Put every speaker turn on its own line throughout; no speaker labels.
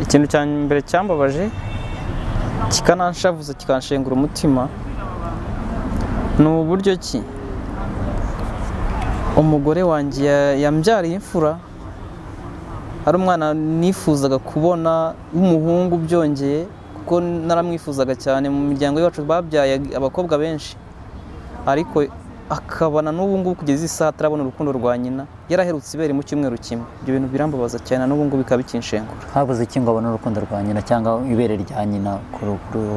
ikintu cya mbere cyambabaje kikananshavuza kikanshengura umutima ni uburyo ki umugore wanjye yambyariye imfura ari umwana nifuzaga kubona w'umuhungu byongeye kuko naramwifuzaga cyane mu miryango yacu babyaye abakobwa benshi ariko akabana n'ubu ngubu kugeza isaha atarabona urukundo rwa nyina yaraherutse ibere mu cyumweru kimwe ibyo bintu birambabaza cyane n'ubu ngubu bikaba bikinshengura
habuze iki ngo abone urukundo rwa nyina cyangwa ibere rya nyina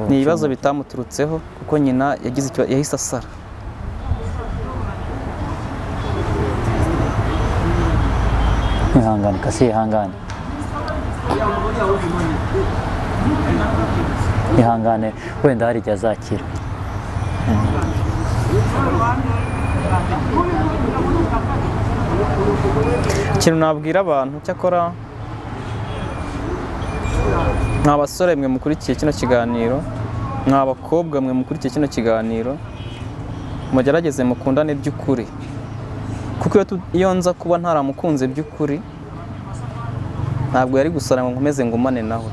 ni ibibazo bitamuturutseho kuko nyina yahise asara
ihangane kasi ihangane ihangane wenda hari igihe azakira
ikintu nabwira abantu cyakora mwa basore mwe mukurikiye kino kiganiro mwa bakobwa mwe mukurikiye kino kiganiro mugerageze mukundane by'ukuri kuko iyo nza kuba ntaramukunze by'ukuri ntabwo yari gusara ngo nkomeze ngumane nawe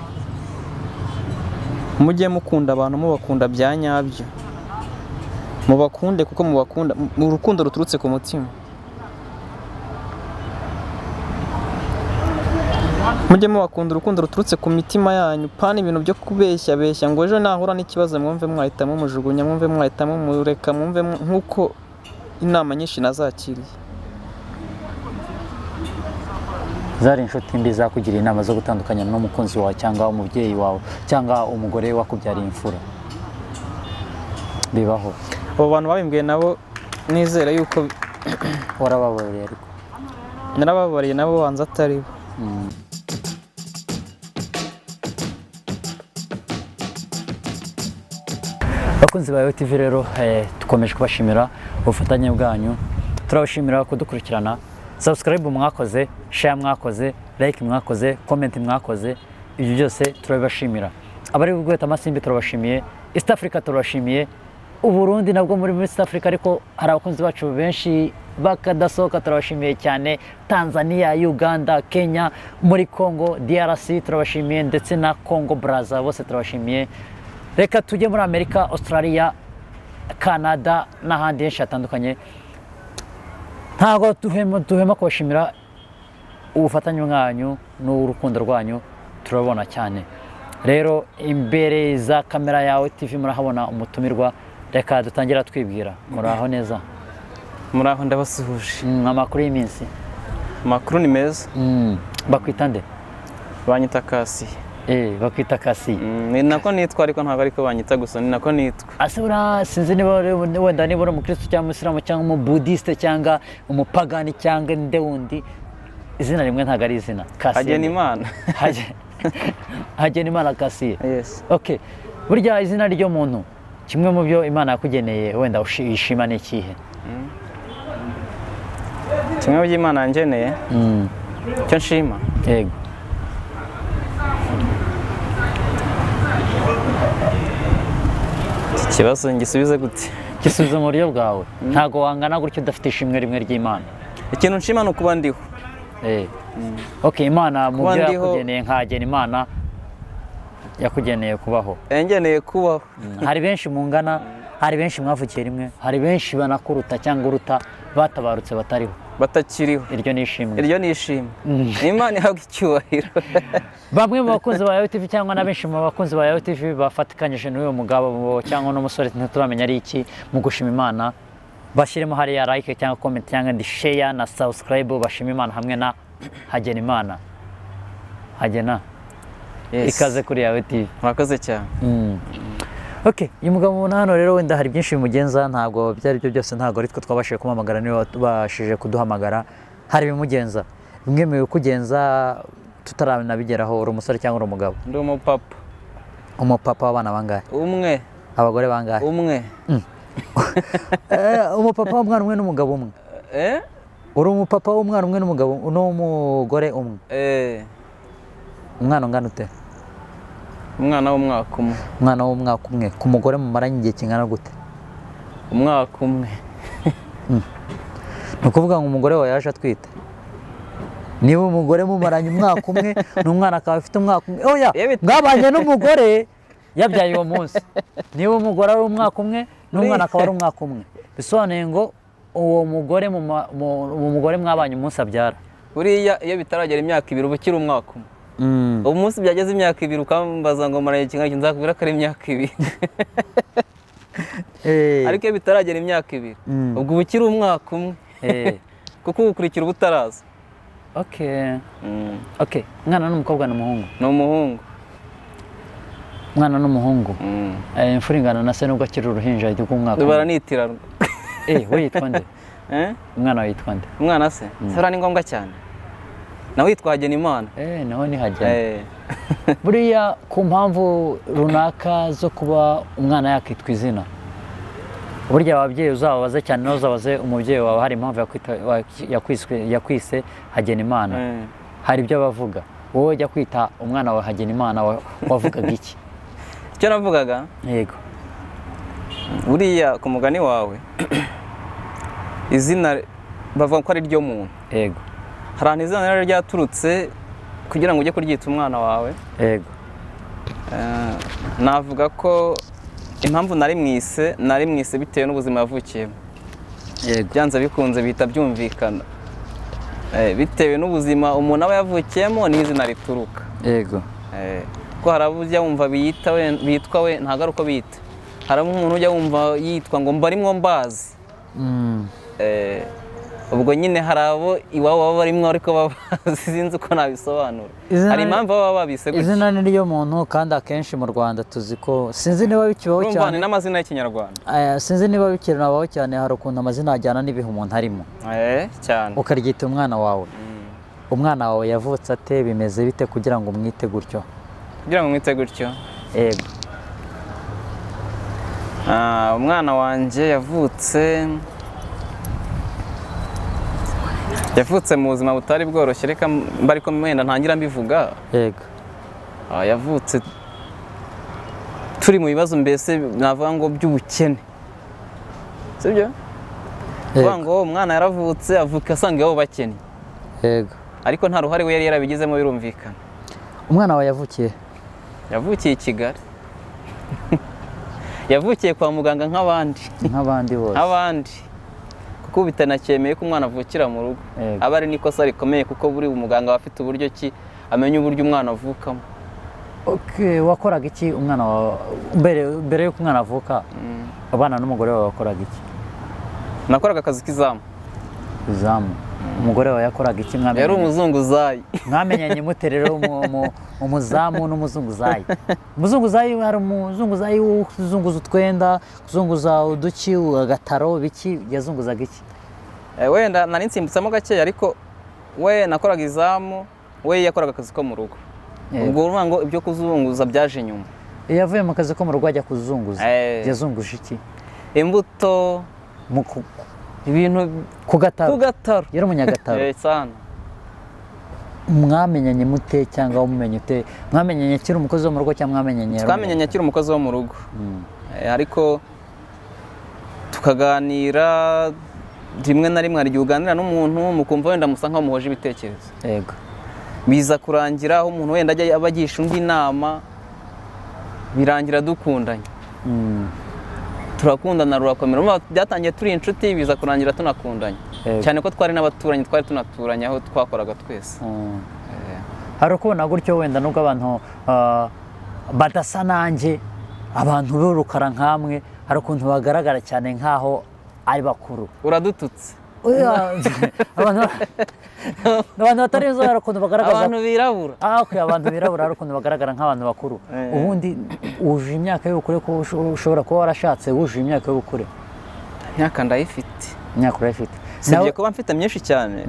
mujye mukunda abantu mubakunda bya nyabyo mubakunde kuko mubakunda mu rukundo ruturutse ku mutima mujye mubakunda urukundo ruturutse ku mitima yanyu pana ibintu byo kubeshya beshya ngo ejo nahura n'ikibazo mwumve mwahitamo mujugunya mwumve mwahitamo mureka mwumve nk'uko inama nyinshi nazakiriye
zari inshuti mbi zakugira inama zo gutandukanya n'umukunzi wawe cyangwa umubyeyi wawe cyangwa umugore wakubyariye imfura bibaho
abo bantu babimbwiye nabo nizera yuko
warababariye ariko
narababariye nabo banza atari bo
bakunzi ba TV rero dukomeje kubashimira ubufatanye bwanyu turabashimira kudukurikirana subscribe mwakoze share mwakoze like mwakoze comment mwakoze ibyo byose turabashimira abari bugweta amasimbi turabashimiye East Africa turabashimiye Uburundi nabwo muri East Africa ariko hari abakunzi bacu benshi bakadasohoka turabashimiye cyane Tanzania Uganda Kenya muri Congo DRC turabashimiye ndetse na Congo Brazza bose turabashimiye reka tujye muri Amerika Australia Canada n'ahandi henshi hatandukanye ntago duhema kubashimira ubufatanye bwanyu n'urukundo rwanyu turabona cyane rero imbere za kamera yawe TV murahabona umutumirwa reka dutangira twibwira muraho neza
muraho ndabasuhuje
amakuru y'iminsi
amakuru ni meza
bakwita nde
banyita kasi
bakwita kasi
ni nako nitwa ariko ntabwo ariko banyita gusa ni nako nitwa
asubira sinzi niba wenda niba uri umukristo cyangwa umusiramu cyangwa umubudiste cyangwa umupagani cyangwa nde wundi izina rimwe ntabwo ari izina kasi
Hagenimana
Hagenimana kasi
yes
okay burya izina ryo muntu kimwe mu byo Imana yakugeneye wenda ushima n'ikihe
kimwe mu byo Imana yangeneye cyo nshima
yego
ikibazo ngisubize gute
gisubize mu buryo bwawe ntago wangana gutyo udafite ishimwe rimwe ry'Imana
ikintu nshima no kuba ndiho
okay Imana mu byo yakugeneye nkagena Imana yakugeneye kubaho
yangeneye kubaho
hari benshi mungana hari benshi mwavukiye rimwe hari benshi banakuruta cyangwa uruta batabarutse batariho
batakiriho
iryo nishimwe
Imana ihabwa icyubahiro
bamwe mu bakunzi ba TV cyangwa na benshi mu bakunzi ba TV bafatikanyije n'uyu mugabo cyangwa n'umusore ntituramenya ari iki mu gushima Imana bashyiremo hariya like cyangwa comment cyangwa ndi share na subscribe bashima Imana hamwe na Hagenimana Hagena ikaze kuri yawe TV
murakoze cyane
okay uyu mugabo hano rero wenda hari byinshi bimugenza ntabwo byari byo byose ntabwo ari twe twabashije kumamagara niwe tubashije kuduhamagara hari bimugenza bimwe mu bikugenza tutaranabigeraho uri umusore cyangwa uri umugabo
ndi umupapa
w'abana bangahe
umwe
abagore bangahe
umwe
umupapa w'umwana umwe n'umugabo umwe uri umupapa w'umwana umwe n'umugabo n'umugore umwe umwana ungana ute
umwana
w'umwaka umwe ku mugore mumaranye igihe kingana gute
umwaka umwe
ni ukuvuga ngo umugore wawe yaje atwite niba umugore mumaranye umwaka umwe n'umwana akaba afite umwaka umwe oya
Iyo bit-
mwabanye n'umugore yabyaye uwo munsi niba umugore ari umwaka umwe n'umwana akaba ari umwaka umwe bisobanuye ngo uwo mugore mwabanye umunsi abyara
buriya iyo bitaragera imyaka 2 uba ukiri umwaka umwe ubu munsi byageze imyaka 2 ukambaza ngo maranye kingana nzakubwira ko ari imyaka 2 ariko iyo bitaragera imyaka 2 ubwo uba ukiri umwaka umwe kuko ukurikira ubutaraza.
okay umwana n'umukobwa n'umuhungu
Ni umuhungu.
umwana n'umuhungu imfura ingana na se nubwo akiri uruhinja rw'umwaka
baranitirana.
we yitwa nde umwana we yitwa nde
Umwana se sara ni ngombwa cyane nawe yitwa Hagenimana.
naho ni Hageni buriya ku mpamvu runaka zo kuba umwana yakitwa izina burya ababyeyi uzababaze cyane n'uzabaze umubyeyi wawe hari impamvu yakwise Hagenimana hari ibyo bavuga wowe ujya kwita umwana wawe Hagenimana wavugaga iki?
Icyo navugaga
yego
buriya ku mugani wawe izina bavuga ko ari ryo muntu.
yego
hari ahantu izina rero ryaturutse kugira ngo ujye kuryita umwana wawe.
yego
navuga ko impamvu nari mwise bitewe n'ubuzima yavukiyemo.
yego
byanze bikunze bihita byumvikana bitewe n'ubuzima umuntu aba yavukiyemo n'izina rituruka.
yego
ko hari abo ujya wumva bitwa we ntabwo ari uko bita. hari umuntu ujya wumva yitwa ngo mbarimwo mbazi. ubwo nyine hari abo iwabo baba barimwo ariko babazi sinzi uko nabisobanura. hari impamvu baba babise gutya.
izina ni ryo muntu kandi akenshi mu Rwanda tuzi ko sinzi niba bikibaho cyane
n'amazina y'Ikinyarwanda.
sinzi niba bikiranabaho cyane hari ukuntu amazina ajyana n'ibihe umuntu arimo
cyane
ukaryita umwana wawe. umwana wawe yavutse ate bimeze bite kugira ngo umwite gutyo?
kugira ngo mwite gutyo
yego
umwana wanjye yavutse mu buzima butari bworoshye reka mbari ko mwenda ntangira mbivuga.
yego
yavutse turi mu bibazo mbese navuga ngo by'ubukene sibyo. kuvuga ngo umwana yaravutse avuka asanga iwabo bakennye.
yego
ariko nta ruhare we yari yarabigizemo birumvikana.
umwana wawe yavukiye
i Kigali yavukiye kwa muganga
nk'abandi bose
kuko bitanacyemeye ko umwana avukira mu rugo. aba ari n'ikosa rikomeye kuko buri umuganga aba afite uburyo ki amenya uburyo umwana avukamo.
wakoraga iki umwana wawe mbere y'uko umwana avuka? abana n'umugore wawe wakoraga iki?
nakoraga akazi k'izamu.
umugore wawe yakoraga iki?
yari umuzunguzayi.
mwamenyanye mute rero umuzamu n'umuzunguzayi? umuzunguzayi hari umuzunguzayi uzunguza utwenda kuzunguza uduki agataro biki yazunguzaga iki?
wenda nari nsimbutsamo gakeya ariko we nakoraga izamu we yakoraga akazi ko mu rugo. ubwo urumva ngo ibyo kuzunguza byaje nyuma.
yavuye mu kazi ko mu rugo ajya kuzunguza. yazunguje iki?
imbuto ibintu
ku gataro. yari umunyagataro.
cyane.
mwamenyanye mute cyangwa umumenye ute? mwamenyanye akiri umukozi wo mu rugo cyangwa mwamenyanye?
twamenyanye akiri umukozi wo mu rugo. ariko tukaganira rimwe na rimwe hari igihe uganira n'umuntu mukumva wenda musa nkaho muhoje ibitekerezo.
yego
biza kurangira aho umuntu wenda ajya abagisha undi inama birangira dukundanye. turakundana rurakomera. byatangiye turi inshuti biza kurangira tunakundanye. cyane ko twari n'abaturanyi twari tunaturanye aho twakoraga twese.
hari ukubona gutyo wenda nubwo abantu badasa nanjye abantu b'urukara nkamwe hari ukuntu bagaragara cyane nkaho ari bakuru.
uradututse.
abantu batari zo hari ukuntu bagaragaza
abantu birabura.
abantu birabura hari ukuntu bagaragara nk'abantu bakuru. ubundi wujuje imyaka y'ubukure ko ushobora kuba warashatse wujuje imyaka y'ubukure?
imyaka ndayifite.
imyaka urayifite?
sibye kuba mfite myinshi cyane.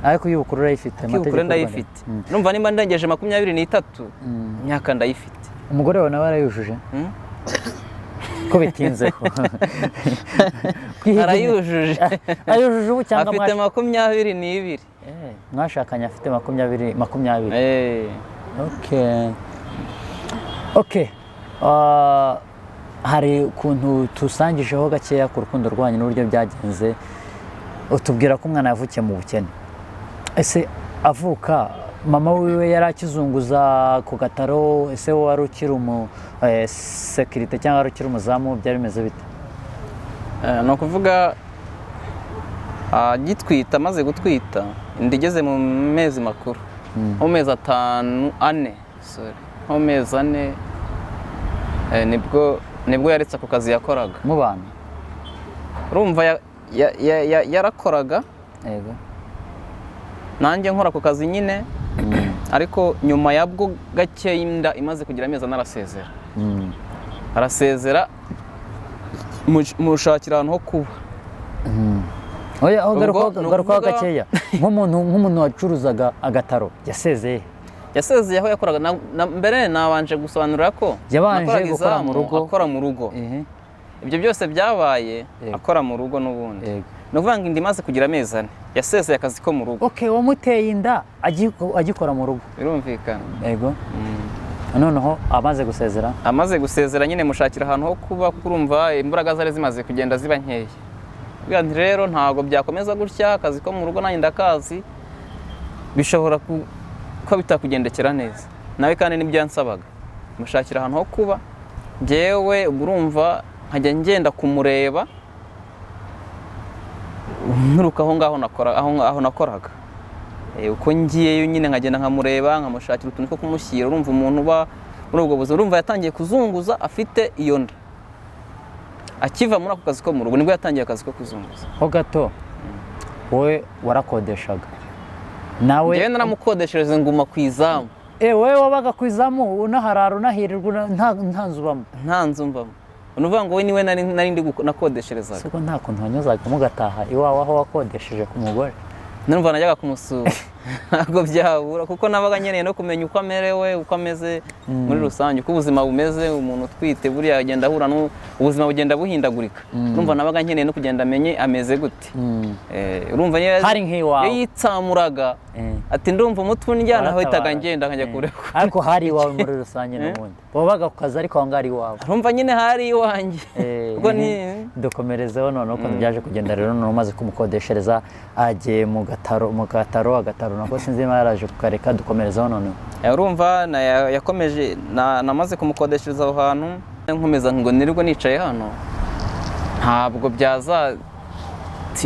ariko y'ubukure urayifite?
y'ubukure ndayifite. numva nimba ndengeje 23 imyaka ndayifite.
umugore wawe nawe arayujuje? ko bitinzeho.
arayujuje.
ayujuje ubu cyangwa
afite 22.
mwashakanye afite 20. okay. hari ukuntu tusangijeho gakeya ku rukundo rwanyu n'uburyo byagenze utubwira ko umwana yavukiye mu bukene. ese avuka mama wiwe yari akizunguza ku gataro, ese wowe wari ukiri sekirite cyangwa wari ukiri umuzamu, byari bimeze bite?
ni ukuvuga agitwita, amaze gutwita inda igeze mu mezi makuru, nko mu mezi ane nko mu mezi ane nibwo yaretse ako kazi yakoraga
mu bana.
urumva yarakoraga,
Yego.
nanjye nkora ako kazi nyine, ariko nyuma yabwo gake inda imaze kugira amezi ane arasezera mushakira ahantu ho kuba.
Oya, garuka gakeya. nk'umuntu wacuruzaga agataro yasezeye
aho yakoraga. Mbere nabanje gusobanurira ko
yabanje gukora mu rugo,
akora mu rugo. Ibyo byose byabaye akora mu rugo n'ubundi. Ni ukuvuga ngo inda imaze kugira amezi ane yasezeye akazi ko mu rugo.
Okay, wamuteye inda agikora mu rugo,
birumvikana.
Yego. Noneho amaze
gusezera nyine mushakira ahantu ho kuba, kuko urumva imbaraga zari zimaze kugenda ziba nkeya. Rero ntabwo byakomeza gutya, akazi ko mu rugo nanjye ndakazi, bishobora kuba bitakugendekera neza. Nawe kandi nibyo yansabaga, mushakira ahantu ho kuba. Njyewe urumva nkajya ngenda kumureba, nturuka aho nakoraga. Uko ngiyeyo nyine nkagenda nkamureba, nkamushakira utuntu two kumushyira. Urumva umuntu uba muri ubwo buzima, urumva yatangiye kuzunguza afite iyo nda. Akiva muri ako kazi ko mu rugo nibwo yatangiye akazi ko kuzunguza.
Ho gato, wowe warakodeshaga? Nawe
njyewe naramukodeshereje nguma ku izamu.
Wowe wabaga ku izamu unaharara unahirirwa, nta nzu ubamo? Nta nzu mbamo.
Unuvuga ngo we niwe nari ndi nakodesherezaga.
Siko nta kuntu wanyuzaga mugataha iwawe aho wakodesheje ku mugore?
Numva najyaga kumusura, ntabwo byabura, kuko nabaga nkeneye no kumenya uko amerewe, uko ameze muri rusange, uko ubuzima bumeze. Umuntu utwite buriya agenda ahura ubuzima bugenda buhindagurika. Urumva nabaga nkeneye no kugenda amenye ameze gute. Urumva
hari nk'iwawe
yitsamuraga ati ndumva umutwe unjyana, aho hitaga ngenda nkajya kureba.
Ariko hari iwawe muri rusange n'ubundi wabaga ku kazi, ariko aho ngaho ari iwawe?
Urumva nyine hari iwanjye.
Dukomerezeho noneho ukuntu byaje kugenda. Rero noneho umaze kumukodeshereza agiye mu gataro nako sinzi niba yaraje kukareka. Dukomerezeho noneho.
Urumva yakomeje, namaze kumukodeshereza aho hantu, nkomeza ngo nirirwe nicaye hano,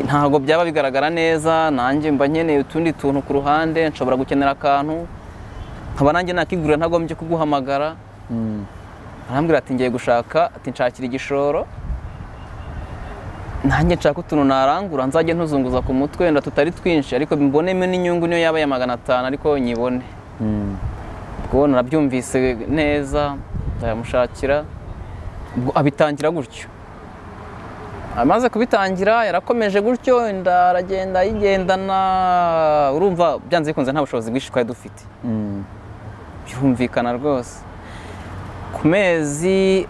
ntabwo byaba bigaragara neza. Nanjye mba nkeneye utundi tuntu ku ruhande, nshobora gukenera akantu nkaba nanjye nakigurira ntagombye kuguhamagara. arambwira ati ngiye gushaka, ati nshakira igishoro, nanjye nshaka utuntu narangura nzajye ntuzunguza ku mutwe, wenda tutari twinshi ariko mbonemo n'inyungu niyo yaba ya 500 ariko nyibone. Ubwo narabyumvise neza, ndamushakira, abitangira gutyo. Amaze kubitangira yarakomeje gutyo, inda aragenda yigendana. Urumva byanze bikunze nta bushobozi bwinshi twari dufite. Byumvikana rwose. Ku mezi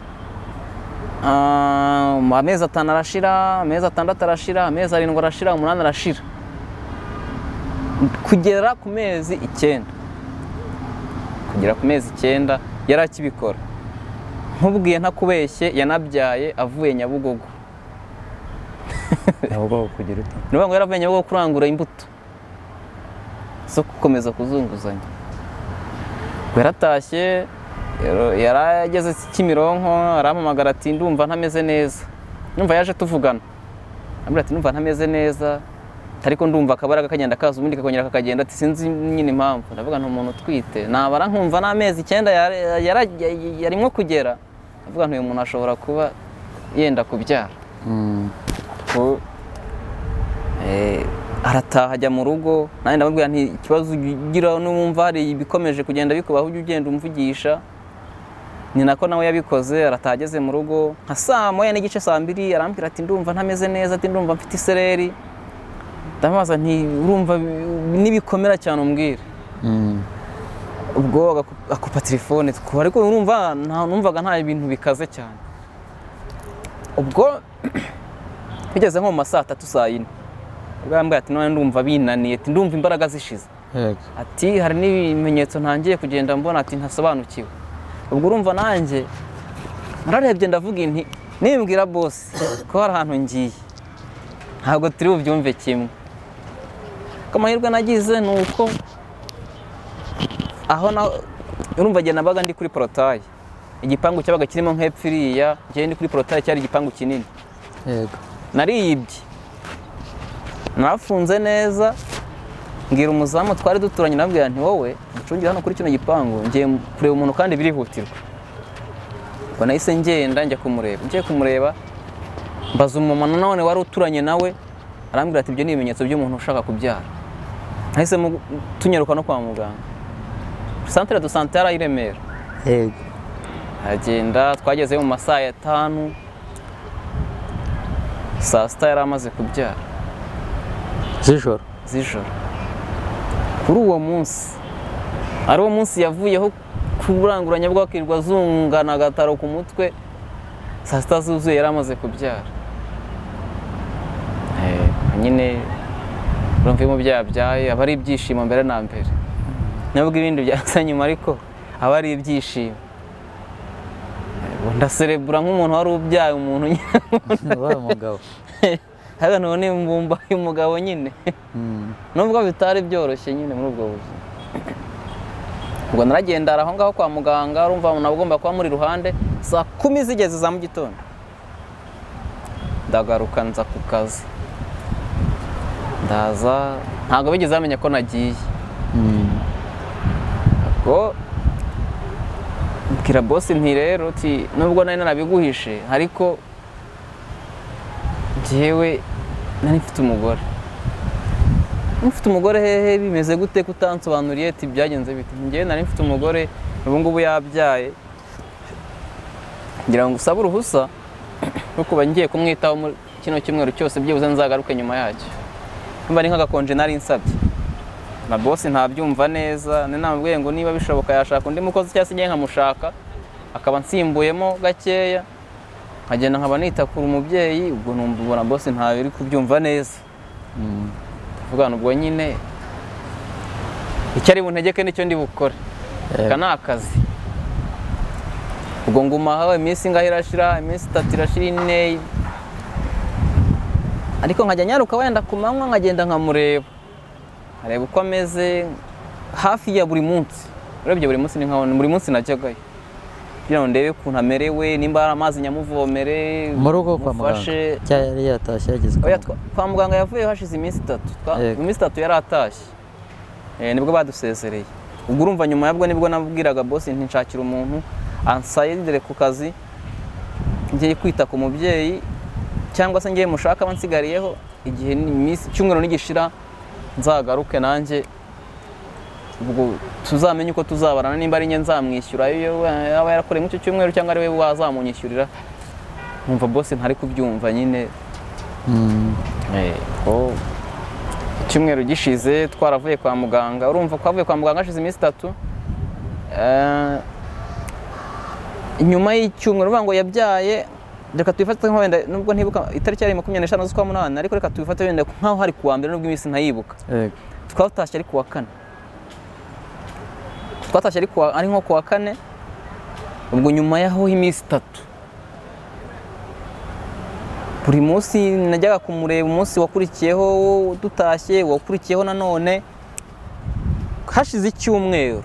amezi 5 arashira, amezi 6 arashira, amezi 7 arashira, 8 arashira, kugera ku mezi 9. Kugera ku mezi 9 yari akibikora. Nkubwiye ntakubeshye, yanabyaye avuye Nyabugogo.
Nyabugogo kugira ute?
Niba ngo yaravuye Nyabugogo kurangura imbuto zo gukomeza kuzunguzanya. Yaratashye, yarageze Kimironko, arampamagara ati ndumva ntameze neza. Numva yaje tuvugana, ambwira ati ndumva ntameze neza, ariko ndumva akabaraga kagenda kaza ubundi kakongera kakagenda, ati sinzi nyine impamvu. Ndavuga nti umuntu twite nabara nkumva n'amezi 9 yarimo kugera. Ndavuga nti uyu muntu ashobora kuba yenda kubyara. Arataha ajya mu rugo, nanjye ndamubwira nti ikibazo ugira n'umva hari ibikomeje kugenda bikubaho, ujye ugenda umvugisha. Ni nako nawe yabikoze. Arataha ageze mu rugo nka saa 1:15 saa 2, arambwira ati ndumva ntameze neza, ati ndumva mfite isereri. Ndamubaza nti urumva nibikomera cyane umbwire. Ubwo akupa telefone, ariko urumva numvaga nta ibintu bikaze cyane. Ubwo bigeze nko mu ma saa 3 saa 4, ubwo yambwira ati none ndumva binaniye, ati ndumva imbaraga zishize. Ati hari n'ibimenyetso ntangiye kugenda mbona, ati ntasobanukiwe. Ubwo urumva nanjye nararebye ndavuga inti nimbwira boss ko hari ahantu ngiye ntabwo turi bubyumve kimwe. amahirwe nagize ni uko aho urumva njye nabaga ndi kuri porotaye, igipangu cyabaga kirimo nk'epfo iriya, njye ndi kuri porotaye cyari igipangu kinini.
Yego.
Nariyibye, nafunze neza, mbwira umuzamu twari duturanye, nabwira nti wowe ducungire hano kuri kino gipangu, ngiye kureba umuntu kandi birihutirwa. Ubwo nahise ngenda njya kumureba, ngiye kumureba mbaza umumama nanone wari uturanye nawe, arambwira ati ibyo ni ibimenyetso by'umuntu ushaka kubyara. Nahise tunyaruka no kwa muganga, centre de santé yari i Remera.
Yego.
Agenda twageze mu masaha ya 5, saa sita yari amaze kubyara z'ijoro. Kuri uwo munsi ari wo munsi yavuyeho kuranguranya bwakirwa zungana agataro ku mutwe, saa sita zuzuye yari amaze kubyara. Nyine urumva mu byabyaye aba ari ibyishimo mbere na mbere, nubwo ibindi byasa nyuma, ariko aba ari ibyishimo. Ndaserebura nk'umuntu wari ubyaye umuntu nyine
Wabaye umugabo.
hano none mbumba y'umugabo nyine, nubwo bitari byoroshye nyine muri ubwo buzima. Ubwo naragenda aho ngaho kwa muganga, urumva nagomba kuba muri ruhande, saa 10 zigeze za mu gitondo ndagaruka nza ku kazi. Ndaza ntabwo bigeze bamenya ko nagiye. Ubwo mbwira boss nti rero uti nubwo nari narabiguhishe, ariko njyewe nari mfite umugore. Mfite umugore hehe, bimeze gute kutansobanuriye ati byagenze bite? Njyewe nari mfite umugore, ubu ngubu yabyaye, ngira ngo usabe uruhusa rwo kuba ngiye kumwitaho muri kino cyumweru cyose, byibuze nzagaruke nyuma yacyo. Mba ari nk'agakonje nari nsabye. Na boss ntabyumva neza, namubwiye ngo niba bishoboka yashaka undi mukozi cyangwa se ngiye nkamushaka akaba nsimbuyemo gakeya, nkagenda nkaba nitakura umubyeyi. Ubwo numva boss ntabiri kubyumva neza. Vuga ubwo nyine icyo ari buntegeke nicyo ndi bukore, aka ni akazi. Ubwo nguma aho iminsi ngaho irashira, iminsi 3 irashira, 4, ariko nkajya nyaruka wenda ku manywa nkagenda nkamureba, areba uko ameze hafi ya buri munsi. Urebye buri munsi ni nkaho buri munsi najyagayo kugira ngo ndebe ukuntu amerewe, nimba ari amazi nyamuvomere
mu rugo kwa muganga. Cyari yatashye yageze
kwa muganga, yavuye hashize iminsi 3. Iminsi 3 yari atashye, nibwo badusezereye. Ubwo urumva nyuma yabwo nibwo nabwiraga boss nti nshakira umuntu ansayidire ku kazi, ngiye kwita ku mubyeyi, cyangwa se ngiye mushaka abansigariyeho, igihe iminsi cyumweru nigishira nzagaruke nanjye. Ubwo tuzamenye uko tuzabarana, nimba ari nge nzamwishyura iyo aba yarakoreye mu cyumweru cyangwa ari we wazamunyishyurira. Numva boss ntari kubyumva nyine. Icyumweru gishize twaravuye kwa muganga, urumva twavuye kwa muganga hashize iminsi 3. Inyuma y'icyumweru uvuga ngo yabyaye, reka tubifate nko wenda nubwo ntibuka itariki yari 25 z'ukwa 8, ariko reka tubifate wenda nkaho hari kuwa mbere nubwo iminsi ntayibuka. Twatashye ari kuwa 4. Twatashye ari nko kuwa 4. Ubwo nyuma yaho iminsi 3 buri munsi najyaga kumureba, umunsi wakurikiyeho dutashye, wakurikiyeho nanone. Hashize icyumweru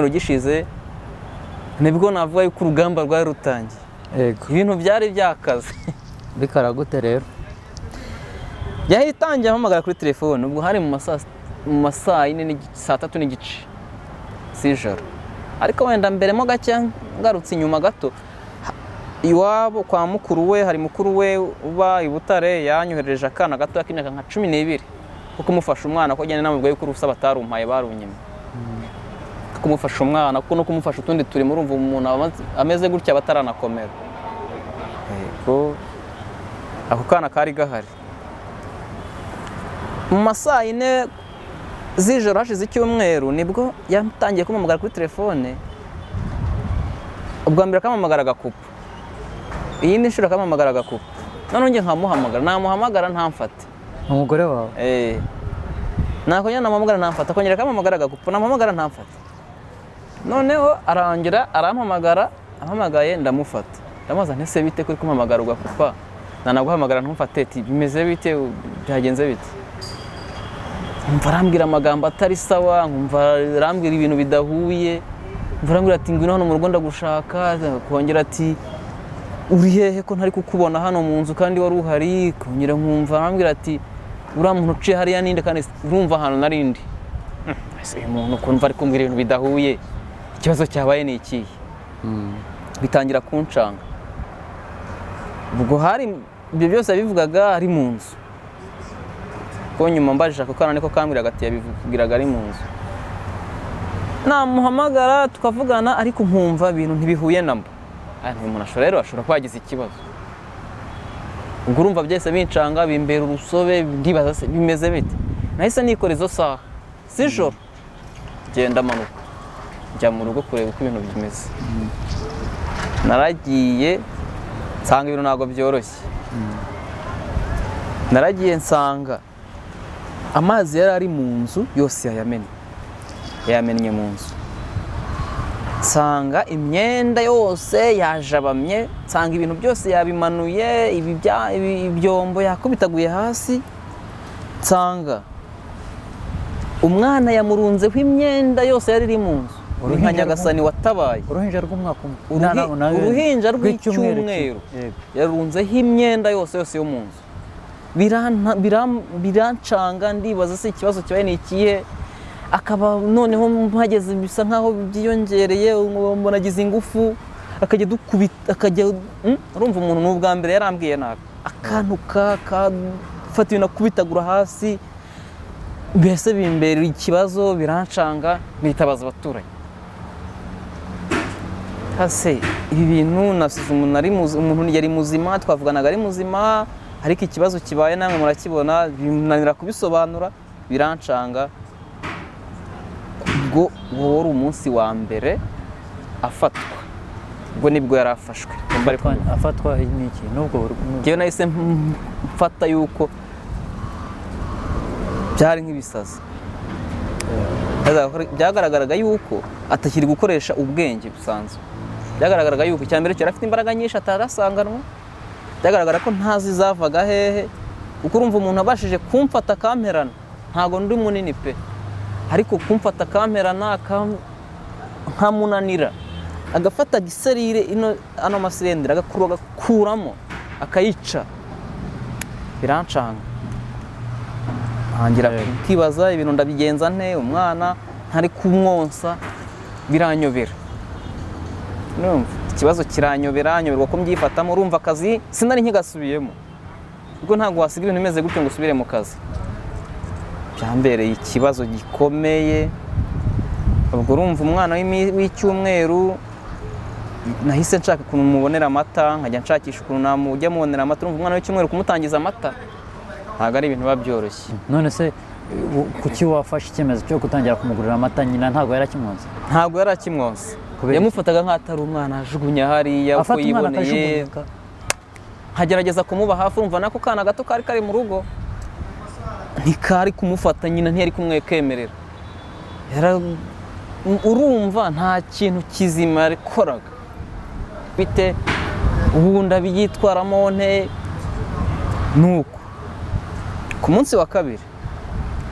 gishize nibwo navuga yuko urugamba rwari rutangiye. Ibintu byari byakaze.
Bikara gute rero?
Yahitangiye ampamagara kuri telefone, ubwo hari mu masaa 4 saa 3 n'igice z'ijoro. Ariko wenda mbere mo gake ngarutse inyuma gato, iwabo kwa mukuru we, hari mukuru we uba i Butare, yanyohereje akana gato k'imyaka nka 12 ko kumufasha umwana, ko agenda namubwiye yuko urusa batarumpaye barunyime. Kumufasha umwana kuko no kumufasha utundi turi murumva umuntu ameze gutya bataranakomera. Ako kana kari gahari. Mu masaa 4 z'ijoro hashize icyumweru nibwo yatangiye kumamagara kuri telefone. Ubwa mbere akamamagara agakupa, iyindi nshuro akamamagara agakupa, none nge nkamuhamagara, namuhamagara ntamfate.
Umugore wawe?
Nako nyana namuhamagara ntamfate, akongera akamamagara agakupa, namuhamagara ntamfate. Noneho arangira arampamagara, ampamagaye ndamufata. Ndamubaza nti se bite kuri kumpamagara ugakupa, nanaguhamagara ntumfate, ati bimeze bite, byagenze bite? nkumva arambwira amagambo atari sawa, nkumva arambwira ibintu bidahuye, nkumva arambwira ati ngwino hano mu rugo ndagushaka, kongera ati uri hehe ko ntari kukubona hano mu nzu kandi wari uhari, kongera nkumva arambwira ati uriya muntu uciye hariya ninde kandi urumva ahantu narindi. Ese uyu muntu kumva ari kumbwira ibintu bidahuye, ikibazo cyabaye ni ikihe? Bitangira kuncanga. Ubwo hari ibyo byose yabivugaga ari mu nzu, ko nyuma mbajije ako kana niko kambwiraga ati yabivugiraga ari mu nzu. Namuhamagara tukavugana ariko nkumva ibintu ntibihuye namba. Uyu muntu rero ashobora kuba yagize ikibazo. Ubwo urumva byose bincanga, bimbera urusobe, ndibaza se bimeze bite. Nahise nikora izo saha z'ijoro, genda manuka njya mu rugo kureba uko ibintu bimeze. Naragiye nsanga ibintu ntabwo byoroshye. Naragiye nsanga amazi yari ari mu nzu yose yayamennye mu nzu. Nsanga imyenda yose yajabamye, nsanga ibintu byose yabimanuye, ibyombo yakubitaguye hasi, nsanga umwana yamurunzeho imyenda yose yari iri mu nzu. Nka Nyagasani watabaye.
Uruhinja rw'umwaka umwe.
Uruhinja rw'icyumweru yarunzeho imyenda yose yo mu nzu. Birancanga, ndibaza se ikibazo cyabaye ni ikihe. Akaba noneho mpageze bisa nkaho byiyongereye, mbona agize ingufu, akajya dukubita, akajya urumva umuntu n'ubwa mbere yarambwiye nabi, akantu kafata ibintu akubitagura hasi. Mbese bimbera ikibazo, birancanga, nitabaza abaturanyi. Hase ibi bintu nasize umuntu yari muzima, twavuganaga ari muzima, ariko ikibazo kibaye namwe murakibona, binanira kubisobanura, birancanga. Ubwo wowe wari umunsi wa mbere afatwa, ubwo nibwo yari afashwe.
Afatwa n'iki? Nubwo
ngewe nahise mfata yuko byari nk'ibisazi. Byagaragaraga yuko atakiri gukoresha ubwenge busanzwe. Byagaragaraga yuko icya mbere cyari afite imbaraga nyinshi atarasanganwa. Byagaragara ko ntazi zavaga hehe, kuko urumva umuntu abashije kumfata akamperana, ntago ndi munini pe, ariko kumfata akamperana nkamunanira, agafata giserire ano masirendera agakuramo akayica, birancanga. Ntangira kwibaza ibintu ndabigenza nte, umwana ntari kumwonsa, biranyobera. Numva ikibazo kiranyoberwa ko mbyifatamo. Urumva akazi sinari nkigasubiyemo, ubwo ntabwo wasiga ibintu bimeze gutyo ngo usubire mu kazi. Byambereye ikibazo gikomeye. Ubwo urumva umwana w'icyumweru nahise nshaka ukuntu mubonera amata, nkajya nshakisha ukuntu namujya mubonera amata. Urumva umwana w'icyumweru kumutangiza amata ntabwo ari ibintu biba byoroshye.
None se kuki wafashe icyemezo cyo gutangira kumugurira amata? Nyina ntabwo yari akimwonsa? Ntabwo
yari akimwonsa, yamufataga nk'atari umwana, ajugunya hariya uko yiboneye, nkagerageza kumuba hafi. Urumva nako kana gato kari mu rugo, ntikari kumufata, nyina ntiyari kumwekemerera. Urumva nta kintu kizima yakoraga. Bite ubundi abyitwaramo nte. Nuko ku munsi wa kabiri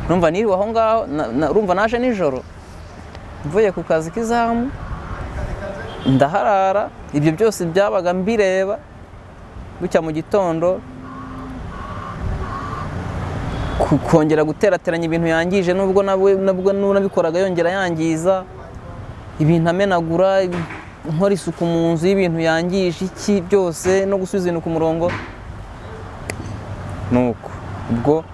numva niriwe aho ngaho, urumva naje nijoro mvuye ku kazi k'izamu, ndaharara. Ibyo byose byabaga mbireba. Bucya mu gitondo kongera guterateranya ibintu yangije, nubwo nabikoraga yongera yangiza ibintu, amenagura, nkora isuku mu nzu y'ibintu yangije, iki byose no gusubiza ibintu ku murongo. Nuko ubwo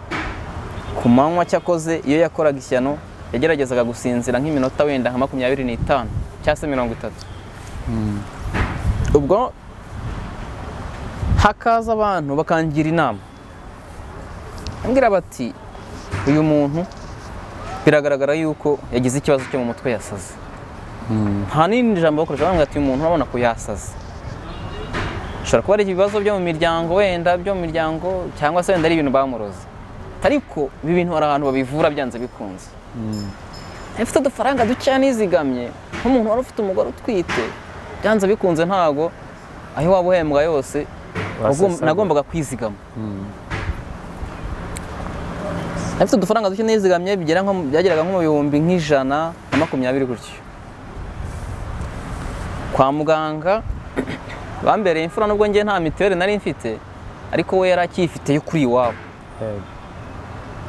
ku manywa cyakoze iyo yakoraga ishyano yageragezaga gusinzira nk'iminota wenda nka 25 cyangwa se 30. Ubwo hakaza abantu bakangira inama, ambwira bati uyu muntu biragaragara yuko yagize ikibazo cyo mu mutwe, yasaze. Nta n'indi jambo bakoresha, bambwira ati uyu muntu urabona ko yasaze. Ushobora kuba ari ibibazo byo mu miryango, wenda byo mu miryango, cyangwa se wenda ari ibintu bamuroze. Ariko ibi bintu hari ahantu babivura byanze bikunze. Mfite udufaranga duke nizigamye, nk'umuntu wari ufite umugore utwite, byanze bikunze ntago aho waba uhembwa yose nagombaga kwizigama. afite udufaranga duke nizigamye byageraga nko mu bihumbi nk'I120 gutyo. Kwa muganga bambereye imfura nubwo njye nta mituweli nari mfite, ariko we yari akifite yo kuri iwabo.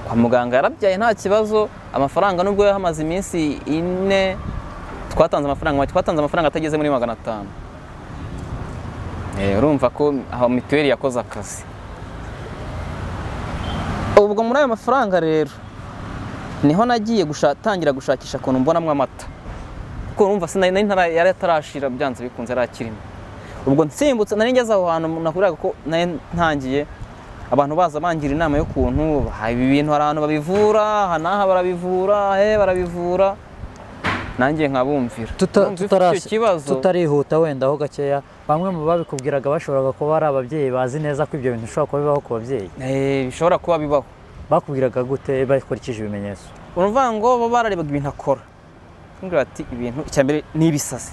Kwa muganga yarabyaye nta kibazo, amafaranga nubwo yahamaze iminsi 4 twatanze amafaranga atageze muri 500. Urumva ko aho mituweli yakoze akazi. Ubwo muri ayo mafaranga rero niho nagiye tangira gushakisha ukuntu mbonamwo amata, kuko urumva yari atarashira byanze bikunze arakirimo. Ubwo nsimbutse nari ngeze aho hantu nakuraga ko ntangiye abantu baza bangira inama yo kuntu ibi bintu hari abantu babivura, hanaha barabivura, nanjye nkabumvira.
Tutarihuta wenda aho gakeya, bamwe mu babikubwiraga bashoboraga kuba ari ababyeyi bazi neza ko ibyo bintu bishobora kuba bibaho ku babyeyi.
Bishobora kuba bibaho.
Bakubwiraga gute bakurikije ibimenyetso?
Urumva ngo bo bararebaga ibintu akora, kumbwira ati ibintu icyambere ni ibisazi,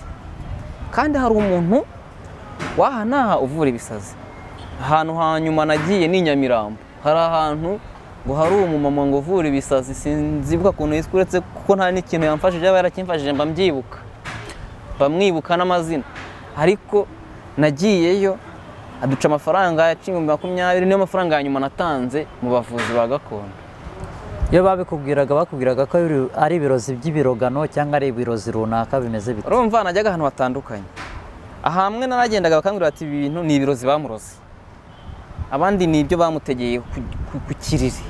kandi hari umuntu wahanaha uvura ibisazi. Ahantu hanyuma nagiye ni Nyamirambo, hari ahantu ngo hari umumama ngo uvura ibisazi, sinzibuka ukuntu yitwa, uretse kuko nta n'ikintu yamfashije, aba yarakimfashije bamwibuka n'amazina. Ariko nagiyeyo aduca amafaranga ya 20,000, niyo mafaranga ya nyuma natanze mu bavuzi ba gakondo.
Iyo bakubwiraga ko ari ibirozi by'ibirogano cyangwa ari ibirozi runaka bimeze bite?
Urumva najyaga ahantu hatandukanye. Ahamwe naragendaga bakambwira ati ibi bintu ni ibirozi bamuroze, abandi ni ibyo bamutegeye ku kiriri,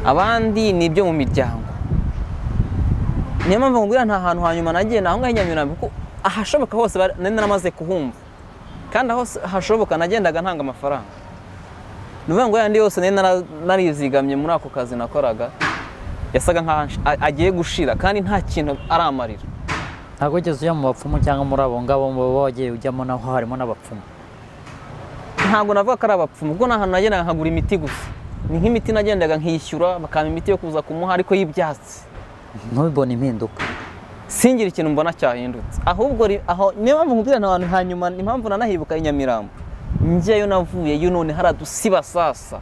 abandi ni ibyo mu miryango. Niyo mpamvu ngubwira nta hantu hanyuma nagiye naho ngaho Nyamirambo, kuko ahashoboka hose nari naramaze kuhumva, kandi aho hashoboka nagendaga ntanga amafaranga. Nuvuga ngo yandi yose narizigamye muri ako kazi nakoraga, yasaga nkaho agiye gushira kandi nta kintu aramarira.
Ntabwo ugeze ujya mu bapfumu cyangwa muri abo ngabo wagiye ujyamo naho harimo n'abapfumu?
Ntabwo navuga ko ari abapfumu, ubwo n'ahantu nagendaga nkagura imiti gusa. Ni nk'imiti nagendaga nkishyura, bakampa imiti yo kuza kumuha ariko y'ibyatsi.
Ntubibone impinduka?
Singira ikintu mbona cyahindutse. Ahubwo aho niyo mpamvu nkubwira n'abantu hanyuma impamvu nanahibuka i Nyamirambo. Njyeyo navuyeyo none haradusiba sasa.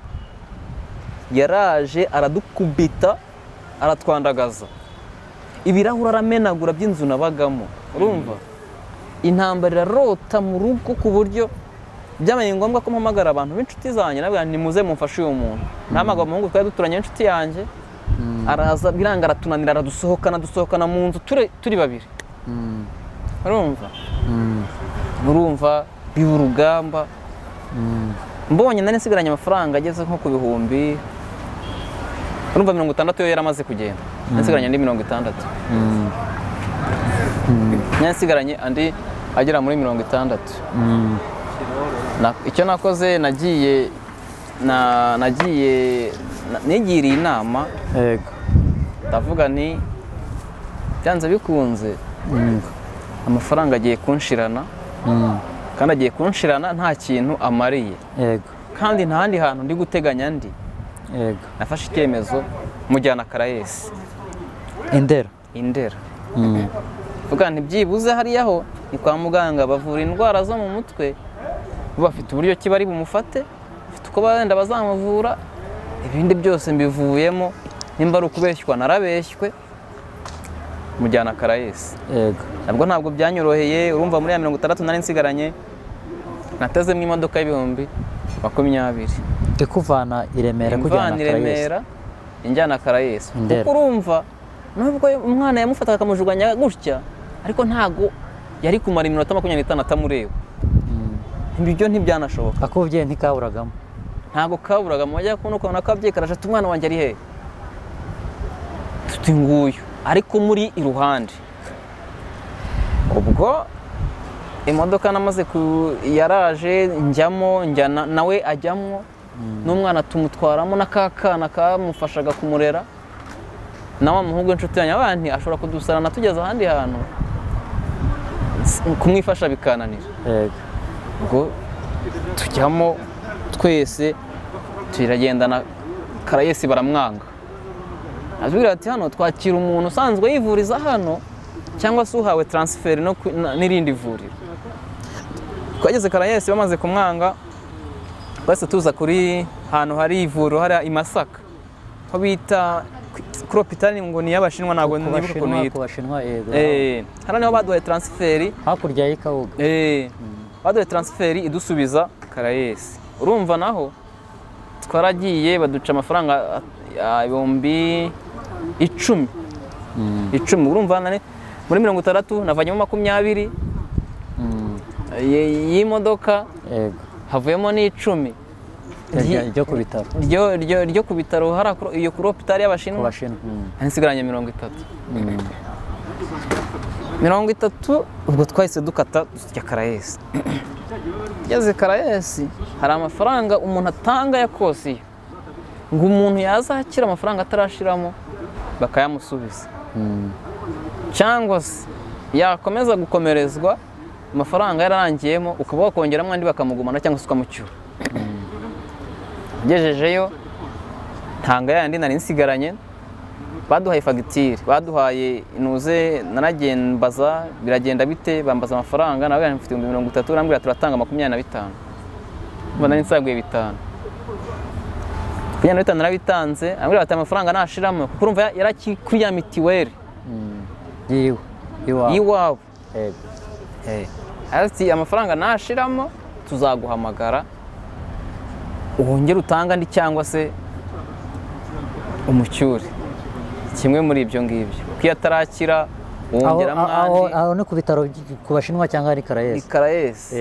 Yaraje aradukubita, aratwandagaza. Ibirahura aramenagura by'inzu nabagamo. Urumva? Intambara irarota mu rugo ku buryo byabaye ngombwa ko mpamagara abantu b'inshuti zanjye, nabwo nimuze mumfashe uyu muntu. Ntamagara umuhungu twari duturanye inshuti yanjye, araza biranga aratunanira, dusohokana mu nzu turi babiri. Urumva biba urugamba. Mbonye nari nsigaranye amafaranga ageze nko ku bihumbi, urumva 60 yo yaramaze kugenda, nsigaranye andi 60. Nsigaranye andi agera muri 60. Icyo nakoze nigiriye inama, ndavuga ni byanze bikunze amafaranga agiye kunshirana, kandi agiye kunshirana nta kintu amariye, kandi nta handi hantu ndi guteganya ndi. Nafashe icyemezo mujyana Karayesi Indera. Vuga nti byibuze hariyaho ni kwa muganga bavura indwara zo mu mutwe, bafite uburyo ki bari bumufate, bafite uko benda bazamuvura, ibindi byose mbivuyemo. Nimba ari ukubeshywa narabeshywe, mujyana Karayesi. Ntabwo byanyoroheye. Urumva muri ya 60 nari nsigaranye, natezemo imodoka y'ibihumbi 20.
Ndikuvana i Remera kujyana
Karayesi, injyana Karayesi. Kuko urumva nubwo umwana yamufataga akamujuganya gutya, ariko ntago yari kumara iminota 25 atamureba. Ibyo ntibyanashoboka.
Akubye ntikaburagamo?
Ntago kaburagamo. Wajya kubona uko nakabye karaje ati umwana wanjye ari he? Tuti nguyu, ariko muri iruhande. Ubwo imodoka namaze yaraje njyamo, njyana nawe ajyamo, n'umwana tumutwaramo n'akakana kamufashaga kumurera. Nawe umuhungu inshuti yanjye abandi ashobora kudusarana tugeze ahandi hantu, kumwifasha bikananira. Ubwo tujyamo twese turagendana. Karayesi baramwanga, azubwira ati hano twakira umuntu usanzwe yivuriza hano cyangwa se uhawe transfer n'irindi vuriro. Twageze Karayesi bamaze kumwanga, base tuza kuri hantu hari ivuriro hari i Masaka. aho bita kuri hopitali ngo ni iy'abashinwa ntabwo nibuka ukuntu yitwa.
ku bashinwa yego.
Hano niho baduhaye transferi
hakurya y'Ikabuga.
baduhaye transferi idusubiza Karayesi. Urumva naho twaragiye baduca amafaranga ibihumbi 10. 10 urumva nane muri 60 navanyemo 20 y'imodoka havuyemo n'10 ryo ku bitaro ryo ku bitaro iyo kuri hopitali y'abashinwa nsigaranye 30. 30 ubwo twahise dukata dusya Karayesi. Yeze Karayesi hari amafaranga umuntu atanga ya kosiyo ngo umuntu yazakira amafaranga atarashiramo bakayamusubiza, cyangwa se yakomeza gukomerezwa amafaranga yararangiyemo ukaba wakongeramo andi bakamugumana cyangwa se ukamucyura. Ngejejeyo ntanga yandi nari nsigaranye, baduhaye fagitire, baduhaye inuze, naragembaza biragenda bite, bambaza amafaranga nawe mfite 30, nambwira turatanga 25. Mbona ninsaguye 5. 25 narabitanze, ambwira ati amafaranga nashiramo kuko urumva yarakikuya mitiweli. Iwabo. Ati amafaranga nashiramo tuzaguhamagara wongere utanga ndi cyangwa se umucyure. Kimwe muri ibyo ngibyo. Kuko atarakira wongeramo andi.
Aho no ku bitaro ku bashinwa cyangwa ari Karayesi?
Ni Karayesi.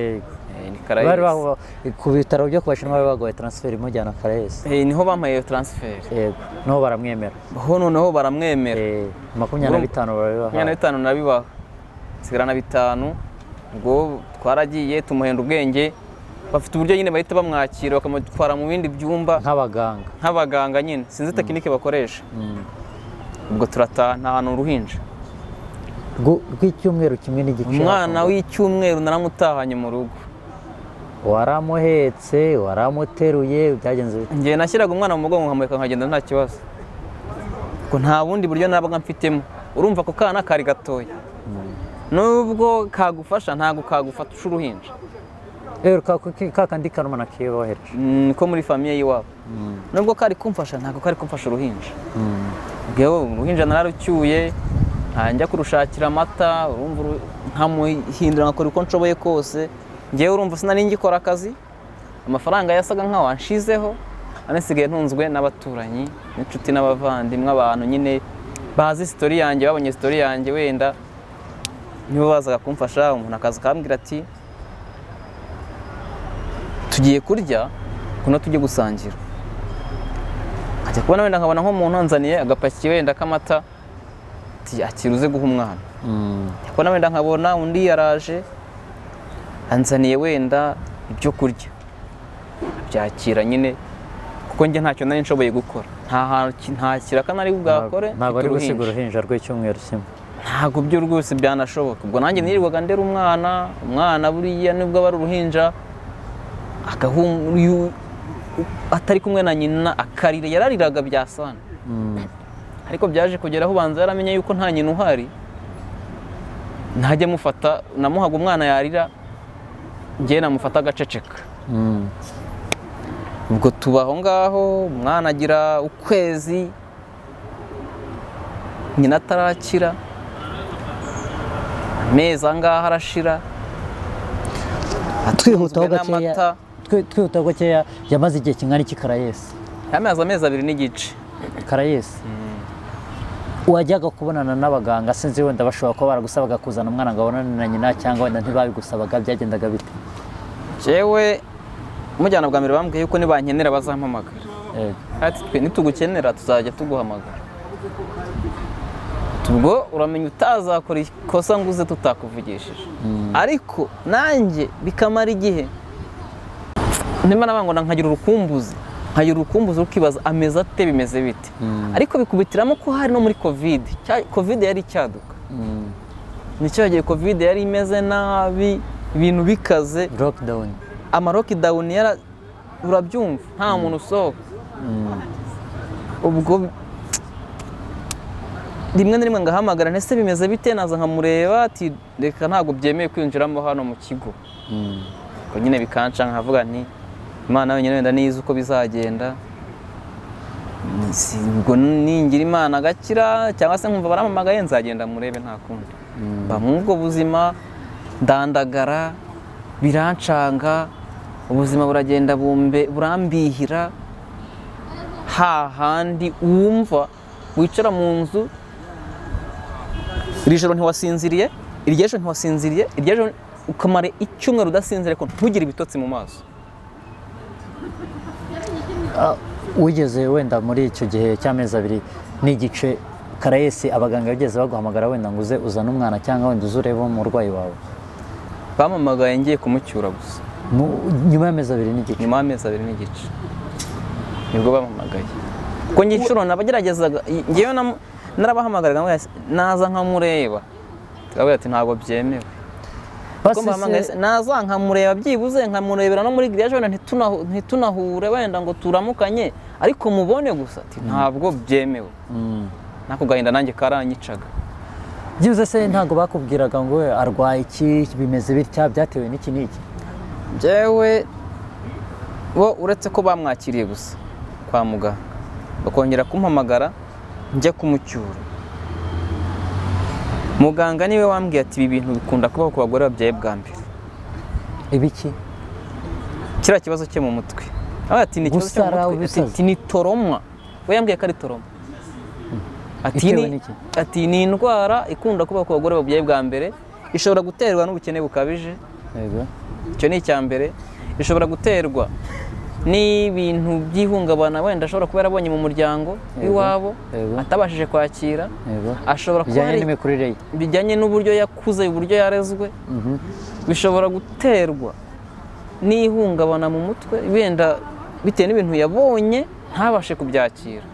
Ni Karayesi.
Ku bitaro byo ku bashinwa bagoye transfer imujyana Karayesi.
Niho bampaye transfer.
Yego. Noho baramwemera.
Ho noneho baramwemera.
25 barabibaha.
25 nabibaha. Sigarana 5 ubwo twaragiye tumuhenda ubwenge. Bafite uburyo nyine bahita bamwakira bakamutwara mu bindi byumba nk'abaganga nyine sinzi tekinike bakoresha. Ubwo turataha nta hantu uruhinja
rw'icyumweru kimwe n'igice.
Umwana w'icyumweru naramutahanye mu rugo.
Waramuhetse waramuteruye byagenze bite?
Ngiye nashyiraga umwana mu mugongo nkamureka nkagenda nta kibazo ko nta bundi buryo nabaga mfitemo. Urumva ko kana kari gatoya nubwo kagufasha ntago kagufata uruhinja.
Kakandi kanuma nakiyohereje
niko muri famiye yiwabo. Nubwo kari kumfasha ntago kari kumfasha uruhinja. Ubwo uruhinja nararucyuye njya kurushakira amata, urumva nkamuhindura ngakora uko nshoboye kose. Ngewe urumva sinari ngikora akazi, amafaranga yasaga nkaho anshizeho, anasigaye ntunzwe n'abaturanyi n'inshuti n'abavandimwe, abantu nyine bazi story yanjye, babonye story yanjye wenda nibo bazaga kumfasha. Umuntu akaza akambwira ati tugiye kurya kuno tujye gusangira. Ajya kubona wenda nkabona nk'umuntu anzaniye agapaki wenda k'amata ati akiruze guha umwana. Kubona wenda nkabona undi yaraje anzaniye wenda ibyo kurya byakira nyine kuko njye ntacyo nari nshoboye gukora. Nta kiraka nari bwakore.
Ntabwo ari gusiga uruhinja rw'icyumweru kimwe.
Ntabwo byo rwose byanashoboka. Ubwo nanjye nirirwaga ndera umwana buriya nibwo aba ari uruhinja atari kumwe na nyina akarira, yarariraga byasana. Ariko byaje kugeraho ubanza yaramenye yuko nta nyina uhari, ntajye mufata, namuhaga umwana yarira njye namufata agaceceka. Ubwo tubaho ngaho umwana agira ukwezi nyina atarakira, amezi angaha arashira.
Twihutaho gakeya yamaze igihe kingana iki Karayesi?
Amezi 2 n'igice.
Karayesi wajyaga kubonana n'abaganga sinzi wenda bashobora kuba baragusabaga kuzana umwana ngo abonane na nyina cyangwa wenda ntibabigusabaga, byagendaga bite?
Jewe umujyana bwa mbere bambwiye yuko nibankenera bazampamagara. Ati twe nitugukenera tuzajya tuguhamagara. Ubwo uramenya utazakora ikosa nguze tutakuvugishije. Ariko nanjye bikamara igihe nimba nabangona nkagira urukumbuzi ukibaza ameza ate bimeze bite. Ariko bikubitiramo ko hari no muri covid yari cyaduka. Nicyo yagiye covid yari imeze nabi, ibintu bikaze,
lockdown.
Lockdown urabyumva nta muntu usohoka. Ubwo rimwe na rimwe ngahamagara ntese bimeze bite, naza nkamureba ati reka ntabwo byemeye kwinjiramo hano mu kigo. Ko nyine bikanca nkavuga nti Imana wenyine wenda nizi uko bizagenda. ubwo ningira Imana agakira cyangwa se nkumva barampamagaye nzagenda murebe nta kundi. Mba muri ubwo buzima ndandagara, birancanga, ubuzima buragenda burambihira, hahandi wumva wicara mu nzu, iri joro ntiwasinziriye, iryo joro ntiwasinziriye, iryo joro ukamara icyumweru udasinziriye ariko ntugire ibitotsi mu maso.
Wigeze wenda muri icyo gihe cy'amezi 2 n'igice Karayesi abaganga bigeze baguhamagara wenda ngo uze uzane umwana cyangwa wenda uze urebe umurwayi wawe?
Bampamagaye ngiye kumucyura gusa.
Nyuma y'amezi 2 n'igice?
Nyuma y'amezi 2 n'igice nibwo bampamagaye. Ko ngicuro nabageragezaga ngewe narabahamagaraga naza nkamureba. Twabaye ati ntabwo byemewe. Naza nkamureba byibuze nkamurebera no muri giriyaje wenda ntitunahure wenda ngo turamukanye ariko mubone gusa ati ntabwo byemewe. Nako gahinda nanjye karanyicaga.
Byibuze se ntabwo bakubwiraga ngo arwaye iki bimeze bitya byatewe n'iki n'iki?
Jewe bo uretse ko bamwakiriye gusa kwa muganga bakongera kumpamagara njya kumucyura. Muganga niwe wambwiye ati ibi bintu bikunda kubaho ku bagore babyaye bwa mbere.
Ibiki?
Kira kibazo cye mu mutwe. Ati ni kibazo cyo ati ni toroma. We yambwiye ko ari toroma. Ati ni indwara ikunda kubaho ku bagore babyaye bwa mbere, ishobora guterwa n'ubukene bukabije.
Yego.
Icyo ni icyambere. Ishobora guterwa n'ibintu by'ihungabana wenda ashobora kuba yarabonye mu muryango w'iwabo atabashije kwakira. Ashobora kuba bijyanye n'uburyo yakuze, uburyo yarezwe. Bishobora guterwa n'ihungabana mu mutwe wenda bitewe n'ibintu yabonye ntabashe kubyakira.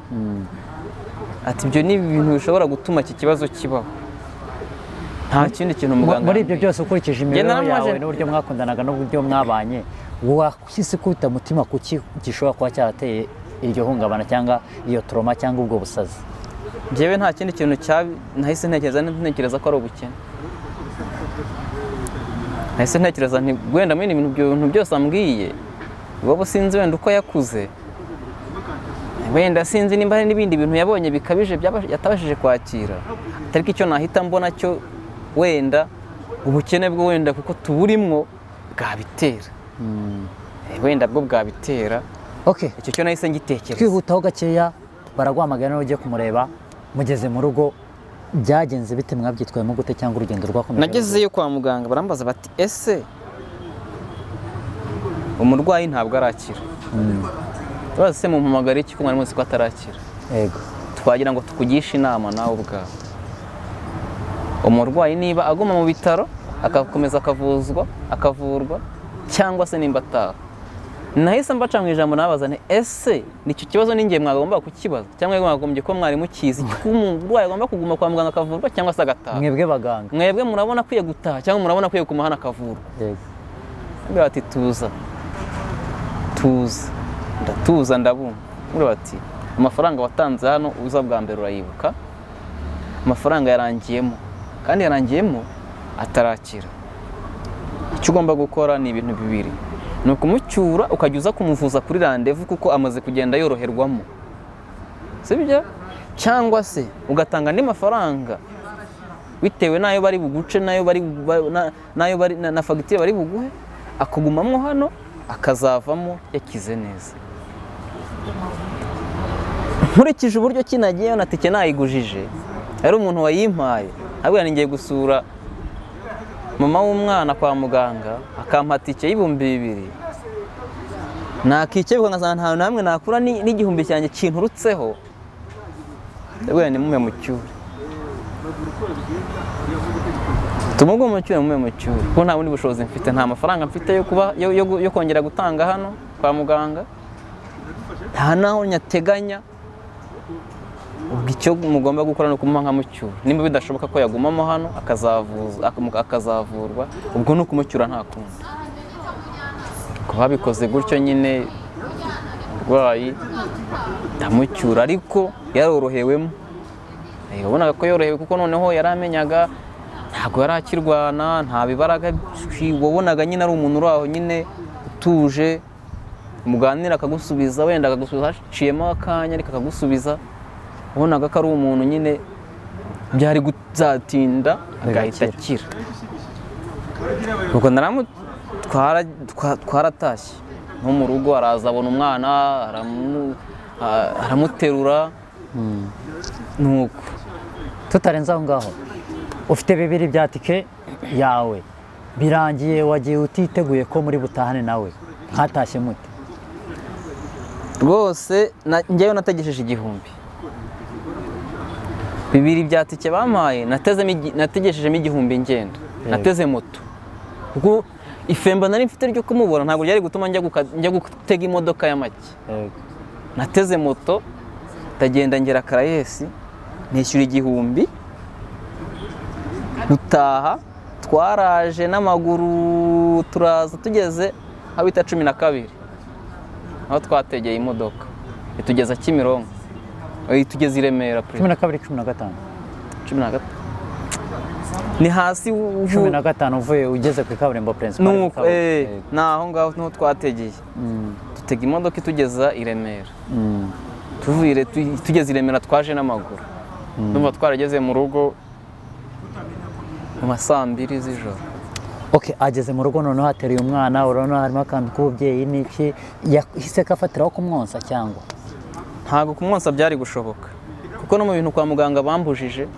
Ati ibyo ni ibintu bishobora gutuma iki kibazo kibaho. Nta kindi kintu muganga.
Muri ibyo byose ukurikije imibereho yawe n'uburyo mwakundanaga n'uburyo mwabanye, wahise kubita mutima kuki gishobora kuba cyarateye iryo hungabana cyangwa iyo trauma cyangwa ubwo busazi?
Jewe nta kindi kintu nahise ntekereza ko ari ubukene. Nahise ntekereza nti wenda muri ibintu byose ambwiye wowe sinzi wenda uko yakuze, wenda sinzi nimba hari n'ibindi bintu yabonye bikabije yatabashije kwakira, ariko icyo nahita mbona cyo wenda ubukene bwo wenda kuko tuburimwo bwabitera. Wenda bwo bwabitera.
Okay,
icyo cyo nahise ngitekereza.
Twihutaho gakeya, baragwamagana n'ujye kumureba, mugeze mu rugo byagenze bite, mwabyitwayemo gute cyangwa urugendo rwakomeje?
Nagezeyo kwa muganga barambaza bati ese umurwayi ntabwo arakira. Turaze se mumpamagara iki ko mwari muzi ko atarakira?
Yego.
Twagira ngo tukugishe inama nawe ubwawe. Umurwayi niba aguma mu bitaro akakomeza akavurwa cyangwa se nimba ataha. Nahise mbaca mu ijambo nabaza nti ese nicyo kibazo ningiye mwagomba kukibaza cyangwa mwagombye ko mwari mukizi ko umurwayi agomba kuguma kwa muganga akavurwa cyangwa se agataha?
Mwebwe baganga,
mwebwe murabona kwiye gutaha cyangwa murabona kwiye kumahana akavurwa?
Yego.
Bati tuza ndabumva. Bati amafaranga watanze hano uza bwa mbere urayibuka, amafaranga yarangiyemo kandi yarangiyemo atarakira. Icyo ugomba gukora ni ibintu bibiri: ni ukumucyura ukajya uza kumuvuza kuri randevu kuko amaze kugenda yoroherwamo, sibyo? Cyangwa se ugatanga andi mafaranga bitewe n'ayo bari buguce na fagitire bari buguhe, akagumamo hano akazavamo yakize neza. Nkurikije uburyo kinagiyeyo na tike nayigujije, ari umuntu wayimpaye abwira ngiye gusura mama w'umwana kwa muganga akampa tike y'2,000, nakikebuka nkazana nta namwe nakura n'igihumbi cyanjye kinturutseho, ndabwira ni mume mucyure, tumugwe mucyure mume mucyure, kuko nta bundi bushobozi mfite, nta mafaranga mfite yo kongera gutanga hano kwa muganga, nta naho nyateganya. Ubwo icyo mugomba gukora ni ukumuha nkamucyura, nimba bidashoboka ko yagumamo hano akazavurwa, ubwo ni ukumucyura nta kundi. Ko babikoze gutyo nyine urwayi ndamucyura, ariko yarorohewemo. Wabonaga ko yorohewe kuko noneho yaramenyaga ntabwo yarakirwana, nta bibaraga, wabonaga nyine ari umuntu uri aho nyine utuje, muganira akagusubiza, wenda akagusubiza haciyemo akanya ariko akagusubiza, ubonaga ko ari umuntu nyine byari kuzatinda agahita akira. Ubwo twaratashye nko mu rugo, araza abona umwana aramuterura. Nuko
tutarenze aho ngaho, ufite bibiri bya tike yawe birangiye, wagiye utiteguye ko muri butahane nawe, hatashye mute?
Rwose njyewe nategesheje 1000. Bibiri bya tike bampaye nategeshejemo 1000 ngenda, nateze moto. Ubwo ifemba nari mfite ryo kumubona ntabwo ryari gutuma njya gutega imodoka ya make. Nateze moto ndagenda ngera Karayesi, nishyura 1000, dutaha twaraje n'amaguru, turaza tugeze aho bita 12, aho twategeye imodoka itugeza Kimironko, itugeze i Remera.
12, 15
ni hasi
15 uvuye ugeze ku kaburimbo principal.
Naho ngaho niho twategeye, dutega imodoka itugeza i Remera. Tugeze i Remera twaje n'amaguru, numva twarageze mu rugo mu ma saa 2 z'ijoro.
Okay, ageze mu rugo noneho ateruye umwana, urabona harimo akantu k'ububyeyi n'iki, yahise kafatiraho kumwonsa cyangwa?
Ntabwo kumwonsa byari gushoboka, kuko no mu bintu kwa muganga bambujije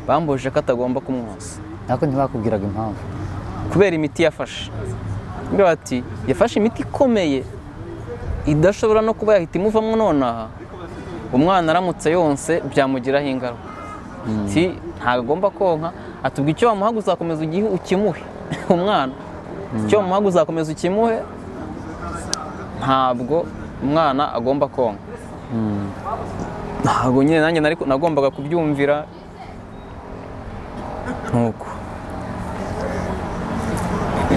ko atagomba kumwonsa.
Ariko ntibakubwiraga impamvu?
Kubera imiti yafashe. Mbega ati yafashe imiti ikomeye idashobora no kuba yahita imuvamo nonaha, umwana aramutse yonse byamugiraho ingaruka. Ntabwo agomba konka, atubwa icyo wamuha uzakomeza ukimuhe umwana, icyo wamuha uzakomeza ukimuhe, ntabwo umwana agomba konka. Ntabwo nyine nanjye nagombaga kubyumvira. Nuko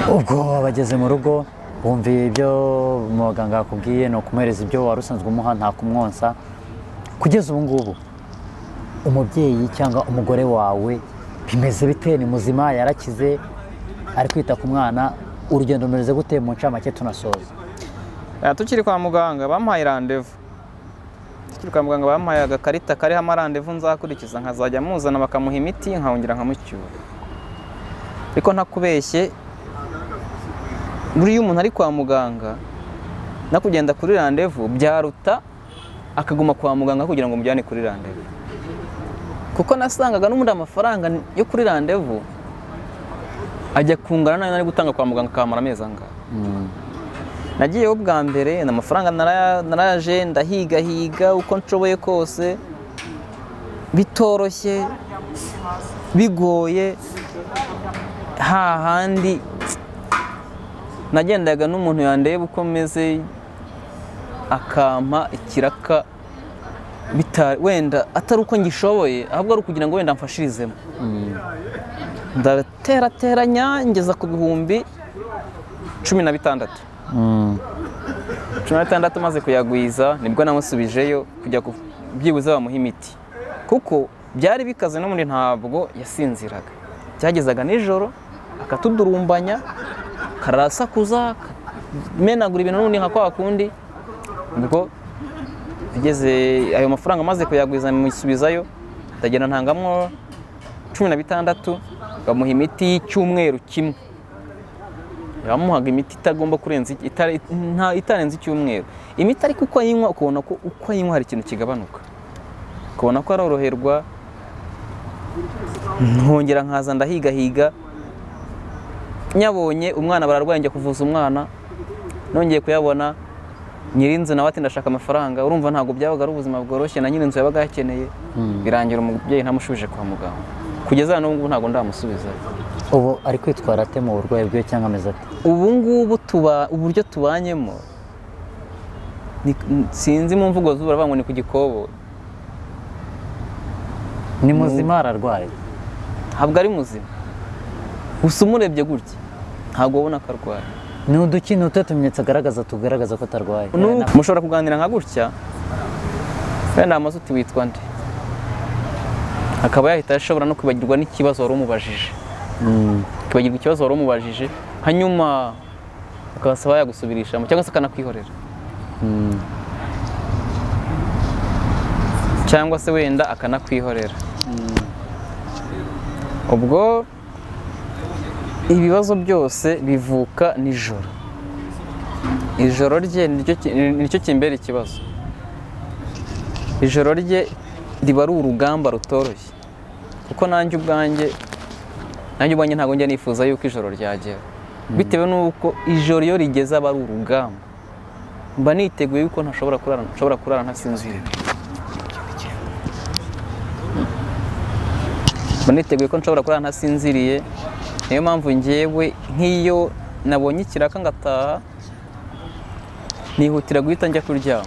ubwo bageze mu rugo, bumviye ibyo muganga yakubwiye, ni ukumuhereza ibyo wari usanzwe umuha, nta kumwonsa. Kugeza ubu ngubu umubyeyi cyangwa umugore wawe bimeze bite? Ni muzima, yarakize, ari kwita ku mwana? Urugendo rumeze gute mu ncamake tunasoza?
Tukiri kwa muganga bampaye randevu. Tukiri kwa muganga bampaye agakarita kariho amarandevu nzakurikiza, nkazajya muzana bakamuha imiti, nkahongera nkamucyura. Ariko ntakubeshye, buriya umuntu ari kwa muganga no kugenda kuri randevu byaruta akaguma kwa muganga kugira ngo mujyane kuri randevu, kuko nasangaga n'umundi amafaranga yo kuri randevu ajya kungana nayo nari gutanga kwa muganga kamara amezi angahe. Nagiyeho bwa mbere n'amafaranga naraje ndahiga uko nshoboye kose, bitoroshye bigoye. Hahandi nagendaga n'umuntu yandeba uko meze akampa ikiraka, wenda atari uko ngishoboye, ahubwo ari ukugira ngo wenda mfashirizemo. Ndaterateranya ngeza ku 16,000. 16 maze kuyagwiza nibwo namusubijeyo kujya byibuze bamuha imiti, kuko byari bikaze no muri ntabwo yasinziraga. Cyagezaga nijoro akatudurumbanya, karasakuza, menagura ibintu n'undi nka kwa kundi. Ubwo ageze ayo mafaranga maze kuyagwiza musubizayo, ndagenda ntangamwo 16, bamuha imiti y'icyumweru kimwe. Yamuhaga imiti itagomba kurenza itarenze icyumweru. Imiti ariko uko ayinywa ukabona ko uko ayinywa hari ikintu kigabanuka, ukabona ko aroroherwa. Ntongera nkaza ndahiga, nyabonye umwana bararwaye, njya kuvuza umwana, nongeye kuyabona nyirinzu nawe ati ndashaka amafaranga. Urumva ntabwo byabaga ari ubuzima bworoshye, na nyirinzu yabaga yakeneye. Birangira umubyeyi ntamushubije kwa muganga, kugeza n'ubu ntabwo ndamusubiza.
Ubu ari kwitwara ate mu burwayi bwe cyangwa ameze ate?
Ubu ngubu uburyo tubanyemo sinzi mu mvugo zuba baravuga ngo ni ku gikobo.
Ni muzima, ararwaye?
Ntabwo ari muzima, gusa umurebye gutya ntabwo ubona ko arwaye.
Ni udukintu utumenyetso tugaragaza ko atarwaye.
Mushobora kuganira nka gutya, wenda amaze uti witwa nde, akaba yahita ashobora no kwibagirwa n'ikibazo wari umubajije. Kwibagirwa ikibazo wari umubajije, hanyuma akabasaba yagusubirishamo cyangwa se akanakwihorera. cyangwa se wenda akanakwihorera. Ubwo ibibazo byose bivuka nijoro. Ijoro rye nicyo kimbera ikibazo. Ijoro rye riba ari urugamba rutoroshye, kuko nanjye ubwanjye ntabwo njya nifuza yuko ijoro ryagera, bitewe n'uko ijoro iyo rigeze aba ari urugamba. Mba niteguye yuko nshobora kurara ntasinziriye. Niyo mpamvu ngewe nk'iyo nabonye ikiraka ngataha nihutira guhita njya kuryama,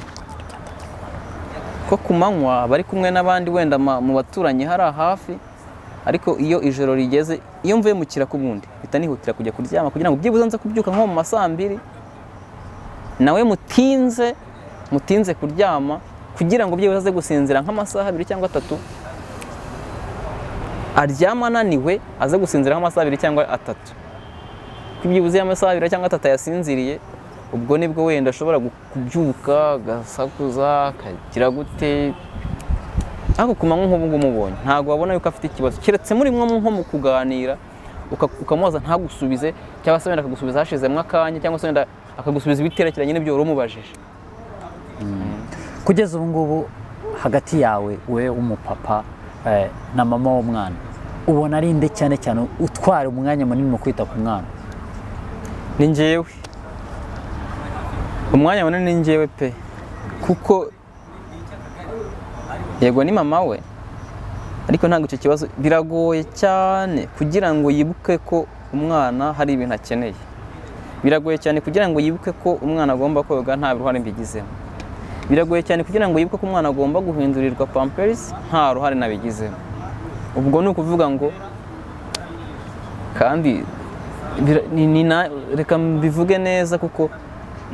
ko ku manywa bari kumwe n'abandi wenda mu baturanyi hari hafi, ariko iyo ijoro rigeze, iyo mvuye mu kiraka ubundi mpita nihutira kujya kuryama kugira ngo byibuze nze kubyuka nko mu ma saa 2 nawe mutinze kuryama, kugira ngo byibuze aze gusinzira nk'amasaha 2 cyangwa 3, aryama ananiwe aze gusinzira nk'amasaha 2 cyangwa 3, kubyibuze y'amasaha 2 cyangwa 3 yasinziriye, ubwo nibwo wenda ashobora kubyuka gasakuza kagira gute. Ariko ku manywa nk'ubu mubonye ntabwo wabona yuko afite ikibazo, keretse muri mwe nko mu kuganira ukamubaza ntagusubize, cyangwa se wenda akagusubiza hashizemo akanya, cyangwa se wenda akagusubiza ibiterekeranye n'ibyo wari umubajije.
Kugeza ubu ngubu hagati yawe we umupapa na mama w'umwana, ubona ari nde cyane cyane utwara umwanya munini mu kwita ku mwana?
Ni njyewe. Umwanya munini ni njyewe pe, kuko yego ni mama we, ariko ntabwo icyo kibazo biragoye cyane kugira ngo yibuke ko umwana hari ibintu akeneye. Biragoye cyane kugira ngo yibuke ko umwana agomba koga nta ruhare mbigizemo. Biragoye cyane kugira ngo yibuke ko umwana agomba guhindurirwa pampers nta ruhare nabigizemo. Ubwo ni ukuvuga ngo kandi reka mbivuge neza, kuko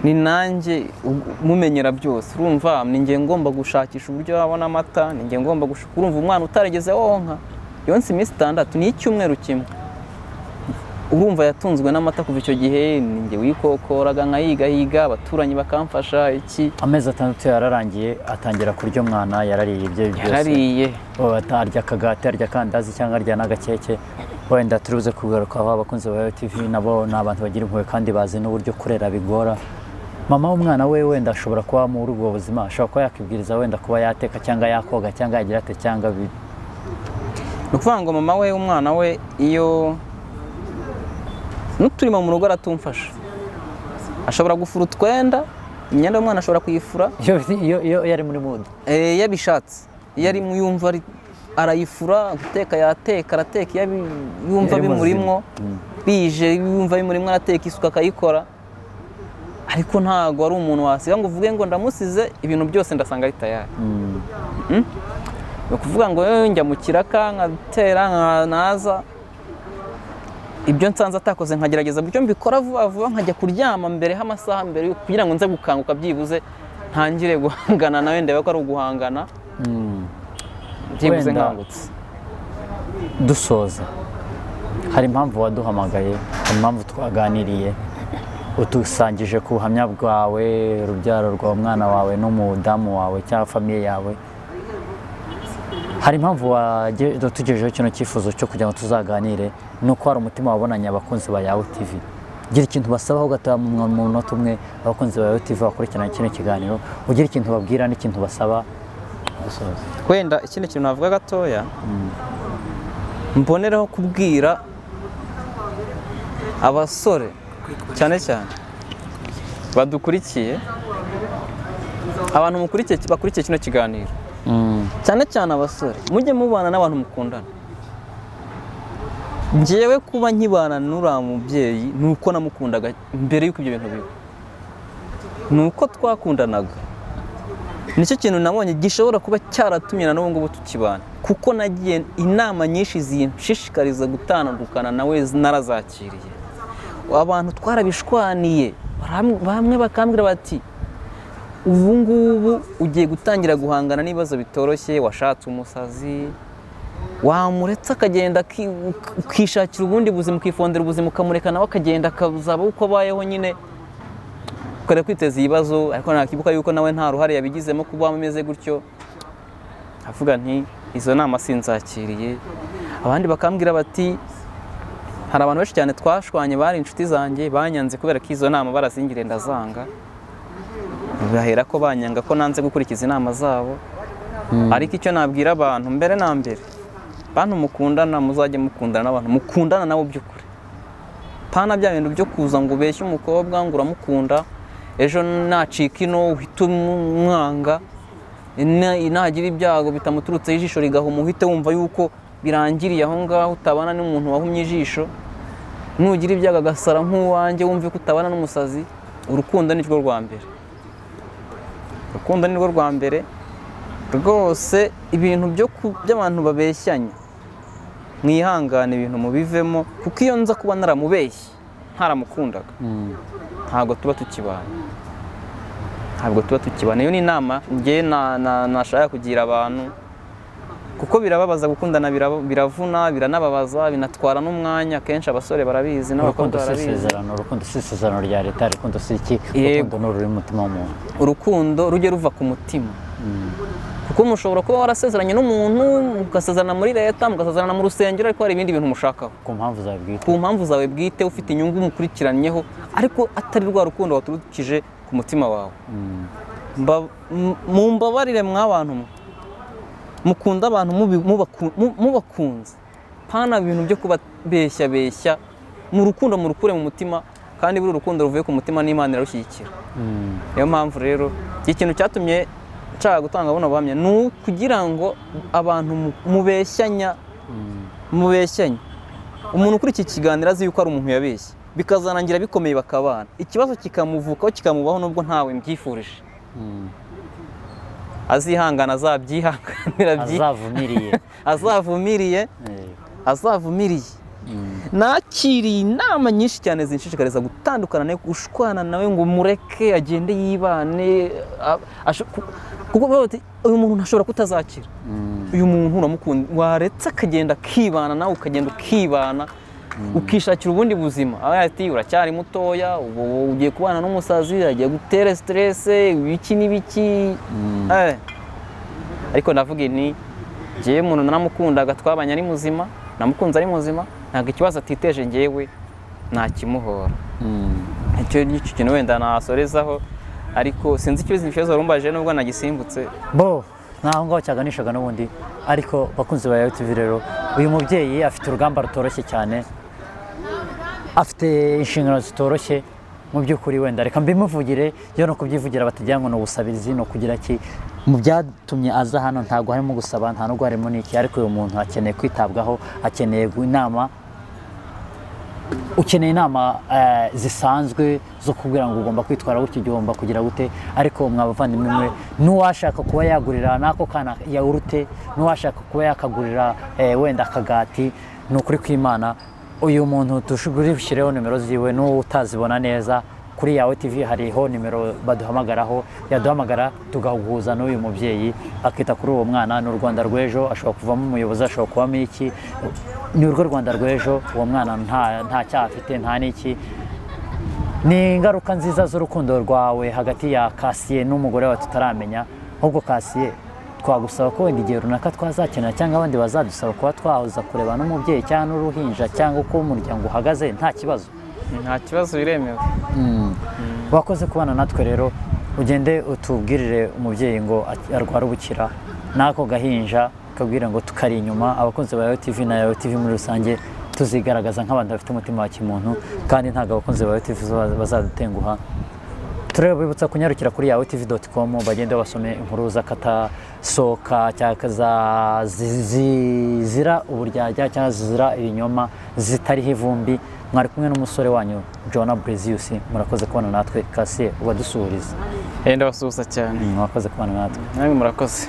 ni nanjye mumenyera byose. Urumva ni njye ngomba gushakisha uburyo abona amata, ni njye ngomba urumva umwana utarigeze wonka yonse iminsi 6 ni icyumweru kimwe, urumva yatunzwe n'amata kuva icyo gihe, ni njye wikokoraga nkayiga abaturanyi bakamfasha iki.
Amezi 6 yararangiye atangira kurya umwana, yarariye ibyo byose.
Yarariye.
Atarya akagati, arya kandazi cyangwa arya n'agakeke. Wenda turuze kugaruka aho abakunzi ba TV nabo ni abantu bagira impuhwe kandi bazi n'uburyo kurera bigora. Mama w'umwana we wenda ashobora kuba muri ubwo buzima, ashobora kuba yakibwiriza wenda kuba yateka cyangwa yakoga cyangwa yagira ate cyangwa ni
ukuvuga ngo mama we umwana we iyo n'uturimo mu rugo aratumfasha, ashobora gufura utwenda, imyenda y'umwana ashobora kuyifura
iyo yari muri mood,
yabishatse, iyo ari yumva arayifura, guteka yateka, arateka iyo yumva bimurimwo, bije yumva bimurimwo arateka, isuka akayikora. Ariko ntago ari umuntu wasiga ngo uvuge ngo ndamusize ibintu byose ndasanga ari tayari. No kuvuga ngo njya mu kiraka nkatera naza, ibyo nsanze atakoze nkagerageza buryo mbikora vuba nkajya kuryama mbere h'amasaha mbere kugira ngo nze gukanguka byibuze ntangire guhangana nawe, ndebe ko ari uguhangana byibuze nkangutse.
Dusoza, hari impamvu waduhamagaye, hari impamvu twaganiriye, utusangije ku buhamya bwawe, urubyaro rwa umwana wawe n'umudamu wawe cyangwa famiye yawe. Hari impamvu tugejejeho kino cyifuzo cyo kugira ngo tuzaganire, nuko hari umutima wabonanye abakunzi ba Yawe TV. Gira ikintu basabaho gataha mu munota umwe, abakunzi ba Yawe TV bakurikirana kino kiganiro, ugira ikintu babwira n'ikintu basaba.
Wenda ikindi kintu navuga gatoya, mbonereho kubwira abasore cyane badukurikiye, abantu bakurikiye kino kiganiro, cyane abasore, mujye mubana n'abantu mukundana. Njyewe kuba nkibana n'uriya mubyeyi nuko namukundaga mbere y'uko ibyo bintu biba, nuko twakundanaga. Nicyo kintu nabonye gishobora kuba cyaratumye na n'ubu ngubu tukibana, kuko nagiye inama nyinshi zinshishikariza gutandukana nawe narazakiriye. Abantu twarabishwaniye, bamwe bakambwira bati ubu ngubu ugiye gutangira guhangana n'ibibazo bitoroshye, washatse umusazi, wamuretse akagenda ukishakira ubundi buzima, ukifondera ubuzima ukamureka nawe akagenda akazaba uko abayeho nyine. ukareka kwiteza ibibazo, ariko nakibuka yuko nawe nta ruhare yabigizemo kuba ameze gutyo, avuga nti izo nama sinzakiriye. Abandi bakambwira bati hari abantu benshi cyane twashwanye bari inshuti zanjye banyanze kubera ko izo nama barazingiriye ndazanga, bahera ko banyanga ko nanze gukurikiza inama zabo. Ariko icyo nabwira abantu mbere na mbere, bantu mukundana muzajye mukundana n'abantu mukundana nabo by'ukuri, pana bya bintu byo kuza ngo ubeshye umukobwa ngo uramukunda ejo nacika ino uhita umwanga, nagira ibyago bitamuturutseho ijisho rigahuma uhite wumva yuko birangiriye aho ngaho, utabana n'umuntu wahumye ijisho, nugira ibyago agasara nk'uwanjye wumve ko utabana n'umusazi. Urukundo ni rwo rwa mbere, urukundo ni rwo rwa mbere rwose. Ibintu by'abantu babeshyanya mwihangane ibintu mubivemo, kuko iyo nza kuba naramubeshye ntaramukundaga ntabwo tuba tukibana. Iyo ni inama njye nashaka kugira abantu, kuko birababaza gukundana, biravuna, biranababaza, binatwara n'umwanya. Kenshi abasore barabizi n'abakobwa barabizi.
Urukundo si isezerano rya leta, urukundo si iki, urukundo ni ururi mu mutima w'umuntu.
Urukundo rujye ruva ku mutima, kuko mushobora kuba warasezeranye n'umuntu mugasezerana muri leta, mugasezerana mu rusengero, ariko hari ibindi bintu mushakaho
ku
mpamvu zawe bwite, ufite inyungu mukurikiranyeho, ariko atari rwa rukundo waturukije ku mutima wawe. Mumbabarire mw'abantu mwe, mukunda abantu mubakunze, pana ibintu byo kubabeshya. Mu rukundo murukure mu mutima, kandi buri urukundo ruvuye ku mutima n'Imana irarushyigikira. Niyo mpamvu rero ikintu cyatumye nshaka gutanga buno buhamya ni ukugira ngo abantu mubeshyanya. Umuntu kuri iki kiganiro azi yuko ari umuntu yabeshye, bikazanangira bikomeye bakabana, ikibazo kikamuvukaho kikamubaho nubwo ntawe mbyifurije. Azihangana, azabyihanganira, azavumiriye. Nakiriye inama nyinshi cyane zinshishikariza gutandukana nawe, gushwana nawe ngo mureke agende yibane, kuko bati uyu muntu ntashobora kutazakira. Uyu muntu uramukunda, waretse akagenda akibana nawe, ukagenda ukibana ukishakira ubundi buzima. Ati uracyari mutoya, ugiye kubana n'umusazi, agiye gutera stress, ibiki n'ibiki. Ariko navuga nti ngiye umuntu naramukundaga, twabanye ari muzima, namukunze ari muzima, ntabwo ikibazo atiteje ngewe nakimuhora. Icyo kintu wenda nasorezaho, ariko sinzi ikibazo warumbaje nubwo nagisimbutse.
Naho ngaho cyaganishaga n'ubundi. Ariko bakunzi ba TV rero, uyu mubyeyi afite urugamba rutoroshye cyane, afite inshingano zitoroshye mu by'ukuri. Wenda reka mbimuvugire, yo no kubyivugira batagira ngo no gusabirizi no kugira ki mu byatumye aza hano. Ntago harimo gusaba, nta nubwo harimo n'iki, ariko uyu muntu akeneye kwitabwaho, akeneye inama, ukeneye inama zisanzwe zo kubwira ngo ugomba kwitwara gutya, ugomba kugira gute. Ariko mwabavandimwe mwe, n'uwashaka kuba yagurira nako kana yawurute, n'uwashaka kuba yakagurira wenda akagati, ni ukuri kw'Imana uyu muntu tushyireho nimero ziwe. N'utazibona neza, kuri yawe TV hariho nimero baduhamagaraho, yaduhamagara tugahuza n'uyu mubyeyi akita kuri uwo mwana. Ni u Rwanda rw'ejo, ashobora kuvamo umuyobozi, ashobora kubamo iki, ni urwo Rwanda rw'ejo. Uwo mwana nta cyaha afite, nta n'iki. Ni ingaruka nziza z'urukundo rwawe hagati ya Kasiye n'umugore wawe tutaramenya. Ahubwo Kasiye, twagusaba ko wenda igihe runaka twazakenera cyangwa abandi bazadusaba kuba twahoza kureba n'umubyeyi cyangwa n'uruhinja cyangwa uko umuryango uhagaze, nta kibazo.
Nta kibazo, biremewe.
Wakoze kubana natwe rero, ugende utubwirire umubyeyi ngo arwara ubukira n'ako gahinja, kabwira ngo tukari inyuma. Abakunzi ba TV na Yawe TV muri rusange tuzigaragaza nk'abantu bafite umutima wa kimuntu, kandi ntabwo abakunzi ba TV bazadutenguha. Turabibutsa kunyarukira kuri yawetv.com, bagende basome inkuru z'akatasohoka cyangwa zizira uburyarya cyangwa zizira ibinyoma, zitariho ivumbi. Mwari kumwe n'umusore wanyu Joanna Brezius, murakoze kubana natwe. Kasiye ubadusuhuriza.
Ndabasuhuza cyane.
Mwakoze kubana natwe.
Namwe murakoze.